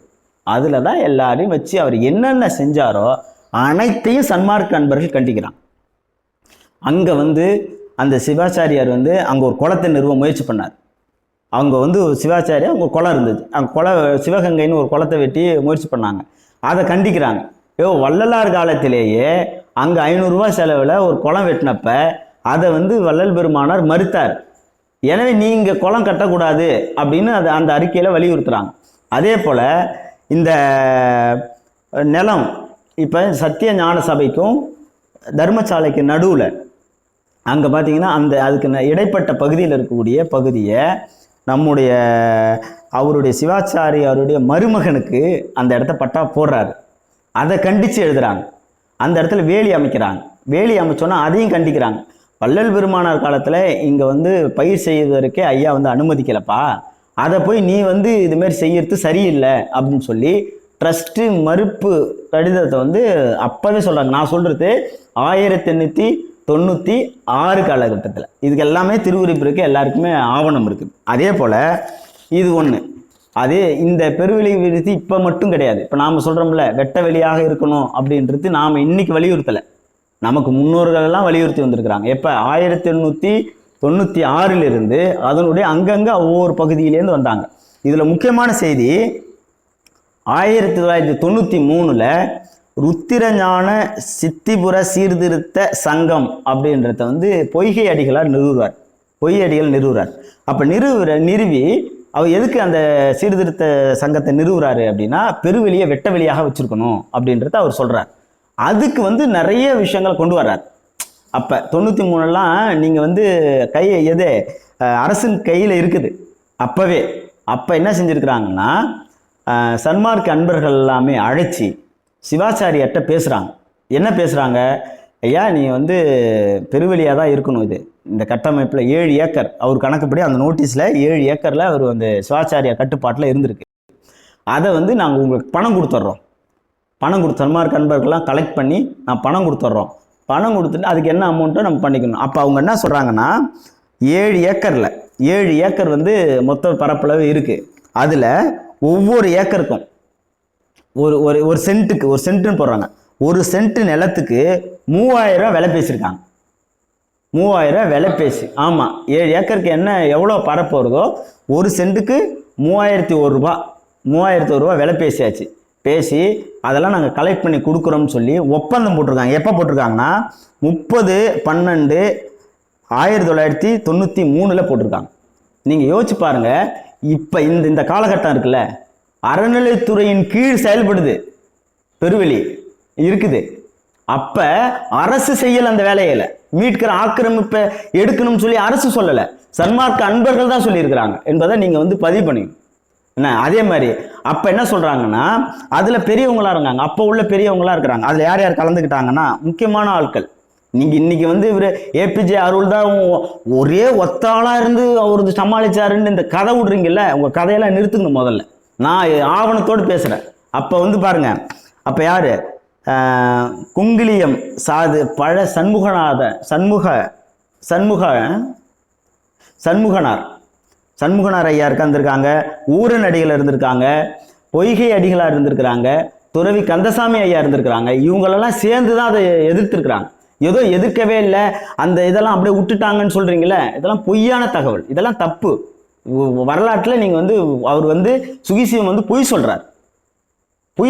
அதில் தான் எல்லாரையும் வச்சு அவர் என்னென்ன செஞ்சாரோ அனைத்தையும் சன்மார்க்க அன்பர்கள் கண்டிக்கிறான். அங்கே வந்து அந்த சிவாச்சாரியார் வந்து அங்கே ஒரு குளத்தை நிறுவ முயற்சி பண்ணார். அவங்க வந்து சிவாச்சாரியார் அங்கே குளம் இருந்துச்சு, அங்கே சிவகங்கைன்னு ஒரு குளத்தை வெட்டி முயற்சி பண்ணாங்க. அதை கண்டிக்கிறாங்க. வள்ளலார் காலத்திலேயே அங்கே 500 ரூபாய் செலவில் ஒரு குளம் வெட்டினப்ப அதை வந்து வள்ளல் பெருமானார் மறுத்தார். எனவே நீங்கள் குளம் கட்டக்கூடாது அப்படின்னு அந்த அறிக்கையில் வலியுறுத்துகிறாங்க. அதே போல் இந்த நிலம் இப்போ சத்திய ஞான சபைக்கும் தர்மசாலைக்கு நடுவில் அங்கே பார்த்தீங்கன்னா அதுக்கு இடைப்பட்ட பகுதியில் இருக்கக்கூடிய பகுதியை அவருடைய சிவாச்சாரி அவருடைய மருமகனுக்கு அந்த இடத்த பட்டா போடுறாரு. அதை கண்டித்து எழுதுகிறாங்க. அந்த இடத்துல வேலி அமைக்கிறாங்க. வேலி அமைச்சோன்னா அதையும் கண்டிக்கிறாங்க. வள்ளல் பெருமானார் காலத்தில் இங்கே வந்து பயிர் செய்வதற்கே ஐயா வந்து அனுமதிக்கலப்பா, அதை போய் நீ வந்து இதுமாரி செய்யறது சரியில்லை அப்படின்னு சொல்லி ட்ரஸ்ட்டு மறுப்பு கடிதத்தை வந்து அப்போவே சொல்கிறாங்க. நான் சொல்கிறது 1896 காலகட்டத்தில். இதுக்கு எல்லாமே திருவுரிப்பு இருக்குது, எல்லாருக்குமே ஆவணம் இருக்குது. அதே போல் இது ஒன்று. இந்த பெருவெளி விருத்தி இப்போ மட்டும் கிடையாது. இப்போ நாம் சொல்கிறோம்ல வெட்ட வெளியாக இருக்கணும் அப்படின்றது நாம் இன்னைக்கு வலியுறுத்தலை, நமக்கு முன்னோர்கள் எல்லாம் வலியுறுத்தி வந்திருக்கிறாங்க. எப்போ 1896 அதனுடைய அங்கங்கே ஒவ்வொரு பகுதியிலேருந்து வந்தாங்க. இதில் முக்கியமான செய்தி 1993 ருத்திரஞான சித்திபுர சீர்திருத்த சங்கம் அப்படின்றத வந்து பொய்கை அடிகளார் நிறுவுறார். அப்போ நிறுவி அவர் எதுக்கு அந்த சீர்திருத்த சங்கத்தை நிறுவுறாரு அப்படின்னா பெருவெளியை வெட்ட வெளியாக வச்சிருக்கணும் அப்படின்றத அவர் சொல்றார். அதுக்கு வந்து நிறைய விஷயங்கள் கொண்டு வர்றார். அப்போ 93 நீங்கள் வந்து அரசின் கையில் இருக்குது. அப்போ என்ன செஞ்சுருக்கிறாங்கன்னா சன்மார்க்க அன்பர்கள் எல்லாமே அழைச்சி சிவாச்சாரியார்கிட்ட பேசுகிறாங்க. என்ன பேசுகிறாங்க, ஐயா நீ வந்து பெருவெளியாக தான் இருக்கணும், இது இந்த கட்டமைப்பில் 7 ஏக்கர் அவர் கணக்குப்படி அந்த நோட்டீஸில் 7 ஏக்கரில் அவர் வந்து சிவாச்சாரியா கட்டுப்பாட்டில் இருந்திருக்கு. அதை வந்து நாங்கள் உங்களுக்கு பணம் கொடுத்துட்றோம், பணம் கொடுத்து சன்மார்க்க அன்பர்கள்லாம் கலெக்ட் பண்ணி நான் பணம் கொடுத்துட்றோம், பணம் கொடுத்துட்டு அதுக்கு என்ன அமௌண்ட்டோ நம்ம பண்ணிக்கணும். அப்போ அவங்க என்ன சொல்கிறாங்கன்னா 7 ஏக்கர் வந்து மொத்த பரப்பளவு இருக்குது. அதில் ஒவ்வொரு ஏக்கருக்கும் ஒரு சென்ட்டுன்னு போடுறாங்க. ஒரு சென்ட் நிலத்துக்கு 3000 விலை பேசியிருக்காங்க. 3000 விலை பேசி, ஆமாம் 7 ஏக்கருக்கு என்ன எவ்வளோ பரப்பு வருதோ ஒரு சென்ட்டுக்கு 3001 ரூபா விலை பேசியாச்சு. பேசி அதெல்லாம் நாங்கள் கலெக்ட் பண்ணி கொடுக்குறோம்னு சொல்லி ஒப்பந்தம் போட்டிருக்காங்க. எப்போ போட்டிருக்காங்கன்னா 30/12/1993 போட்டிருக்காங்க. நீங்கள் யோசிச்சு பாருங்கள். இப்போ இந்த காலகட்டம் இருக்குல்ல, அறநிலைத்துறையின் கீழ் செயல்படுது, பெருவெளி இருக்குது. அப்ப அரசு செய்யல அந்த வேலையில, மீட்கிற ஆக்கிரமிப்பை எடுக்கணும்னு சொல்லி அரசு சொல்லலை, சன்மார்க்க அன்பர்கள் தான் சொல்லியிருக்கிறாங்க என்பதை நீங்க வந்து பதிவு பண்ணுங்க. என்ன அதே மாதிரி அப்ப என்ன சொல்றாங்கன்னா அதுல பெரியவங்களா இருக்காங்க, அப்ப உள்ள பெரியவங்களா இருக்கிறாங்க. அதுல யார் யார் கலந்துக்கிட்டாங்கன்னா முக்கியமான ஆட்கள். நீங்க இன்னைக்கு வந்து இவரு ஏபிஜே அருள் தான் ஒரே ஒத்தாளா இருந்து அவரு சமாளிச்சாருன்னு இந்த கதை விடுறீங்கல்ல, உங்க கதையெல்லாம் நிறுத்துங்க முதல்ல. நான் ஆவணத்தோடு பேசுறேன். அப்ப வந்து பாருங்க, அப்ப யாரு குங்கிலியம் சாது பழ சண்முகனார் ஐயா இருந்திருக்காங்க, ஊரன் அடிகள் இருந்திருக்காங்க, பொய்கை அடிகளார் இருந்திருக்கிறாங்க, துறவி கந்தசாமி ஐயா இருந்திருக்கிறாங்க. இவங்களெல்லாம் சேர்ந்து தான் அதை எதிர்த்திருக்கிறாங்க. ஏதோ எதிர்க்கவே இல்லை, அந்த இதெல்லாம் அப்படியே விட்டுட்டாங்கன்னு சொல்றீங்களே, இதெல்லாம் பொய்யான தகவல், இதெல்லாம் தப்பு. வரலாற்றில் நீங்கள் வந்து அவர் வந்து சுகிசிவம் வந்து பொய்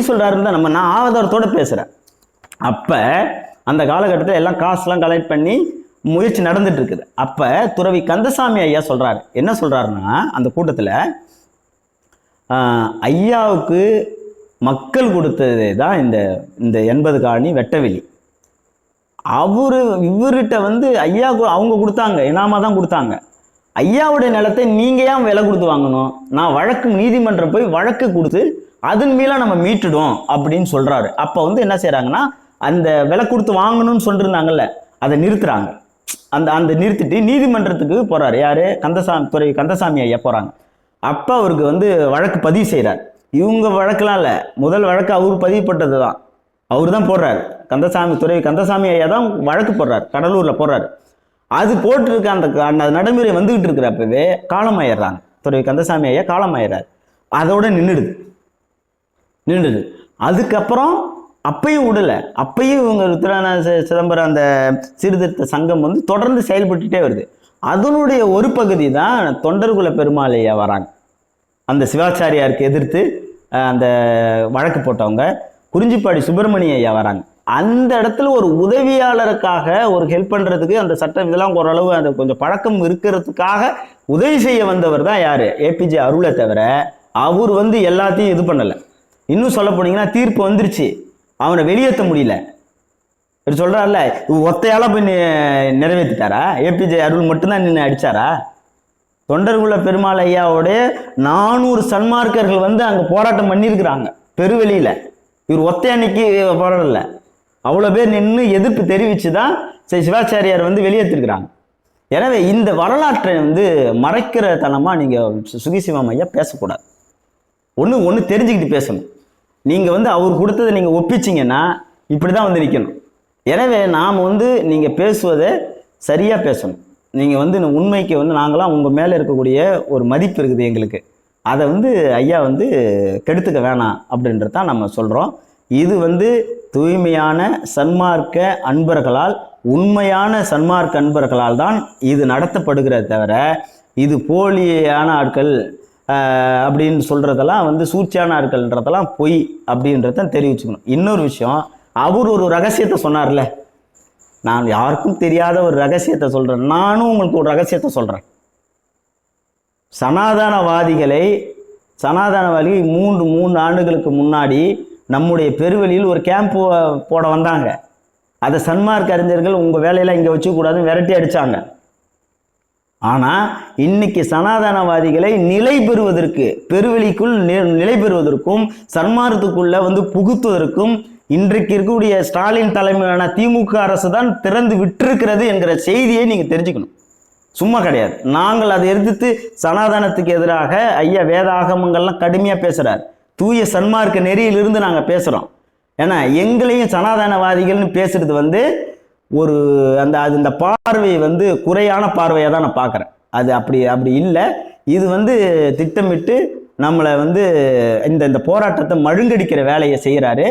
சொல்றாருன்னு தான் நான் ஆதாரத்தோடு பேசுகிறேன். அப்போ அந்த காலகட்டத்தில் எல்லாம் காசுலாம் கலெக்ட் பண்ணி முயற்சி நடந்துட்டு இருக்குது. அப்போ துறவி கந்தசாமி ஐயா சொல்கிறாரு, என்ன சொல்கிறாருன்னா அந்த கூட்டத்தில் ஐயாவுக்கு மக்கள் கொடுத்தது தான் இந்த 80 காணி வெட்டவெளி. இவர்கிட்ட வந்து ஐயாவுக்கு அவங்க கொடுத்தாங்க, இனாமா தான் கொடுத்தாங்க. ஐயாவுடைய நிலத்தை நீங்கள் ஏன் விலை கொடுத்து வாங்கணும், நான் நீதிமன்றம் போய் வழக்கு கொடுத்து அதன் மேல நம்ம மீட்டுடும் அப்படின்னு சொல்றாரு. அப்போ வந்து என்ன செய்யறாங்கன்னா அந்த விலை கொடுத்து வாங்கணும்னு சொல்லிருந்தாங்கல்ல, அதை நிறுத்துறாங்க. அந்த நிறுத்திட்டு நீதிமன்றத்துக்கு போறாரு. யாரு? துறவி கந்தசாமி ஐயா போறாங்க. அப்ப அவருக்கு வந்து வழக்கு பதிவு செய்யறாரு. இவங்க வழக்கெல்லாம் இல்லை, முதல் வழக்கு அவர் பதிவுப்பட்டது தான், அவரு தான் போடுறாரு. துறவி கந்தசாமி ஐயா தான் வழக்கு போடுறாரு, கடலூர்ல போடுறாரு. அது போட்டிருக்க அந்த நடைமுறை வந்துகிட்டு இருக்கிறப்பவே காலமாயிடுறாங்க. துறவி கந்தசாமி ஐயா காலமாயிடுறாரு. அதோட நின்றுடுது. அதுக்கப்புறம் அப்பையும் விடல, அப்பையும் இவங்க சிதம்பரம் அந்த சீர்திருத்த சங்கம் வந்து தொடர்ந்து செயல்பட்டுட்டே வருது. அதனுடைய ஒரு பகுதி தான் தொண்டர்குல பெருமாள் ஐயா வராங்க. அந்த சிவாச்சாரியாருக்கு எதிர்த்து அந்த வழக்கு போட்டவங்க குறிஞ்சிப்பாடி சுப்பிரமணிய ஐயா வராங்க. அந்த இடத்துல ஒரு உதவியாளருக்காக ஒரு ஹெல்ப் பண்றதுக்கு அந்த சட்டம் இதெல்லாம் ஓரளவு அந்த கொஞ்சம் பழக்கம் இருக்கிறதுக்காக உதவி செய்ய வந்தவர் தான் யாரு? ஏபிஜே அருளை தவிர அவர் வந்து எல்லாத்தையும் இது பண்ணலை. இன்னும் சொல்ல போனீங்கன்னா தீர்ப்பு வந்துருச்சு, அவனை வெளியேற்ற முடியல. சொல்றாருல, ஒத்தையால போய் நிறைவேற்றிட்டாரா? ஏபிஜே அருள் மட்டும்தான் நின்று அடிச்சாரா? தொண்டர்குல பெருமாள் ஐயாவோடைய 400 சன்மார்க்கர்கள் வந்து அங்க போராட்டம் பண்ணியிருக்கிறாங்க பெருவெளியில. இவர் ஒத்தையன்னைக்கு போராடல, அவ்வளோ பேர் நின்று எதிர்ப்பு தெரிவிச்சுதான் சிவாச்சாரியார் வந்து வெளியேற்றிருக்கிறாங்க. எனவே இந்த வரலாற்றை வந்து மறைக்கிற தனமா நீங்க சுகிசிவம் ஐயா பேசக்கூடாது. ஒன்று தெரிஞ்சுக்கிட்டு பேசணும். நீங்கள் வந்து அவர் கொடுத்ததை நீங்கள் ஒப்பிச்சிங்கன்னா இப்படி தான் வந்து நிற்கணும். எனவே நாம் வந்து நீங்கள் பேசுவதை சரியாக பேசணும். நீங்கள் வந்து உண்மைக்கு வந்து நாங்களாம் உங்கள் மேலே இருக்கக்கூடிய ஒரு மதிப்பு இருக்குது எங்களுக்கு, அதை வந்து ஐயா வந்து கெடுத்துக்க வேணாம் அப்படின்றதான் நம்ம சொல்கிறோம். இது வந்து தூய்மையான சன்மார்க்க அன்பர்களால், உண்மையான சன்மார்க்க அன்பர்களால் தான் இது நடத்தப்படுகிறத தவிர இது போலியான ஆட்கள் அப்படின்னு சொல்றதெல்லாம் வந்து சூழ்ச்சியான ஆட்கள்ன்றதெல்லாம் பொய் அப்படின்றத தெரிவிச்சுக்கணும். இன்னொரு விஷயம், அவர் ஒரு ரகசியத்தை சொன்னார்ல, நான் யாருக்கும் தெரியாத ஒரு ரகசியத்தை சொல்றேன், நானும் உங்களுக்கு ஒரு ரகசியத்தை சொல்றேன். சனாதனவாதிகள் 3 ஆண்டுகளுக்கு முன்னாடி நம்முடைய பெருவெளியில் ஒரு கேம்ப் போட வந்தாங்க. அதை சன்மார்க்க அறிஞர்கள் உங்க வேலையெல்லாம் இங்க வச்சுக்கூடாதுன்னு விரட்டி அடிச்சாங்க. ஆனால் இன்னைக்கு சனாதனவாதிகளை நிலை பெறுவதற்கு, பெருவெளிக்குள் நிலை பெறுவதற்கும், சன்மார்க்கத்துக்குள்ள வந்து புகுத்துவதற்கும் இன்றைக்கு இருக்கக்கூடிய ஸ்டாலின் தலைமையிலான திமுக அரசு தான் திறந்து விட்டிருக்கிறது என்கிற செய்தியை நீங்கள் தெரிஞ்சுக்கணும். சும்மா கிடையாது. நாங்கள் அதை எதிர்த்து சனாதனத்துக்கு எதிராக ஐயா வேதாகமங்கள்லாம் கடுமையாக பேசுகிறார். தூய சன்மார்க்க நெறியிலிருந்து நாங்கள் பேசுகிறோம். ஏன்னா எங்களையும் சனாதனவாதிகள்னு பேசுறது வந்து ஒரு அந்த பார்வை வந்து குறையான பார்வையாக தான் நான் பார்க்குறேன். அது அப்படி இல்லை. இது வந்து திட்டமிட்டு நம்மளை வந்து இந்த போராட்டத்தை மழுங்கடிக்கிற வேலையை செய்கிறாரு.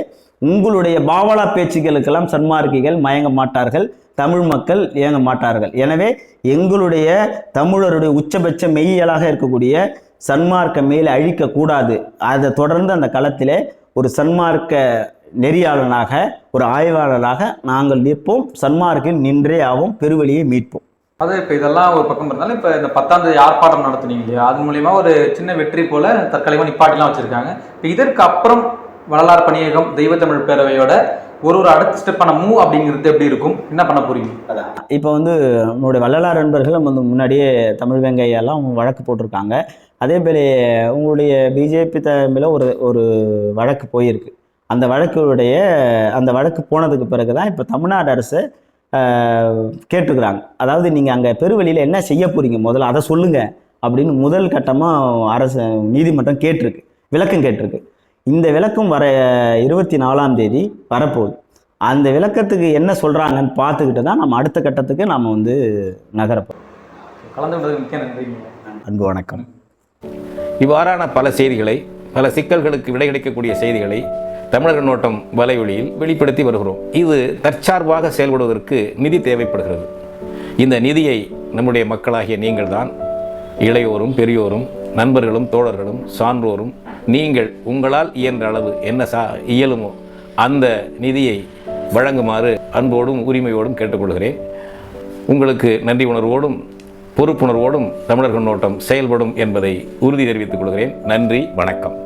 உங்களுடைய பாவலா பேச்சுக்களுக்கெல்லாம் சன்மார்க்கிகள் மயங்க மாட்டார்கள், தமிழ் மக்கள் இயங்க மாட்டார்கள். எனவே எங்களுடைய தமிழருடைய உச்சபட்ச மெய்யியலாக இருக்கக்கூடிய சன்மார்க்க மெயிலை அழிக்கக்கூடாது. அதை தொடர்ந்து அந்த களத்திலே ஒரு சன்மார்க்க நெறியாளனாக ஒரு ஆய்வாளராக நாங்கள் நிற்போம். சன்மார்க்கில் நின்றே ஆவோம், பெருவழியை மீட்போம். அது இப்போ இதெல்லாம் ஒரு பக்கம் இருந்தாலும் இப்போ இந்த 10ஆம் தேதி ஆர்ப்பாட்டம் நடத்துனீங்க இல்லையா, அது மூலியமா ஒரு சின்ன வெற்றி போல தற்காலிகமாக நிப்பாட்டிலாம் வச்சிருக்காங்க. இப்போ இதற்கு அப்புறம் வள்ளலார் பணியகம் தெய்வத்தமிழ் பேரவையோட ஒரு அடுத்த ஸ்டெப்பான மூவ் அப்படிங்கிறது எப்படி இருக்கும், என்ன பண்ண போறீங்க? அதான் இப்போ வந்து உங்களுடைய வள்ளலார் நண்பர்களும் வந்து முன்னாடியே தமிழ் வெங்கையெல்லாம் வழக்கு போட்டிருக்காங்க. அதே போல உங்களுடைய பிஜேபி தலைமையில் ஒரு வழக்கு போயிருக்கு. அந்த வழக்கு போனதுக்கு பிறகு தான் இப்போ தமிழ்நாடு அரசு கேட்டுக்கிறாங்க. அதாவது நீங்கள் அங்கே பெருவெளியில் என்ன செய்ய போறீங்க, முதல்ல அதை சொல்லுங்க அப்படின்னு முதல் கட்டமாக அரசு நீதிமன்றம் விளக்கம் கேட்டிருக்கு. இந்த விளக்கம் வர 24ஆம் தேதி வரப்போகுது. அந்த விளக்கத்துக்கு என்ன சொல்கிறாங்கன்னு பார்த்துக்கிட்டு தான் நம்ம அடுத்த கட்டத்துக்கு நாம் வந்து நகரப்போம். கலந்து கொண்டது மிக்க நன்றி. அன்பு வணக்கம். இவ்வாறான பல செய்திகளை, பல சிக்கல்களுக்கு விடை கிடைக்கக்கூடிய செய்திகளை தமிழர் கண்ணோட்டம் வலைவழியில் வெளிப்படுத்தி வருகிறோம். இது தற்சார்பாக செயல்படுவதற்கு நிதி தேவைப்படுகிறது. இந்த நிதியை நம்முடைய மக்களாகிய நீங்கள் தான், இளையோரும் பெரியோரும் நண்பர்களும் தோழர்களும் சான்றோரும், நீங்கள் உங்களால் இயன்ற அளவு என்ன இயலுமோ அந்த நிதியை வழங்குமாறு அன்போடும் உரிமையோடும் கேட்டுக்கொள்கிறேன். உங்களுக்கு நன்றி உணர்வோடும் பொறுப்புணர்வோடும் தமிழர் கண்ணோட்டம் செயல்படும் என்பதை உறுதி தெரிவித்துக் கொள்கிறேன். நன்றி, வணக்கம்.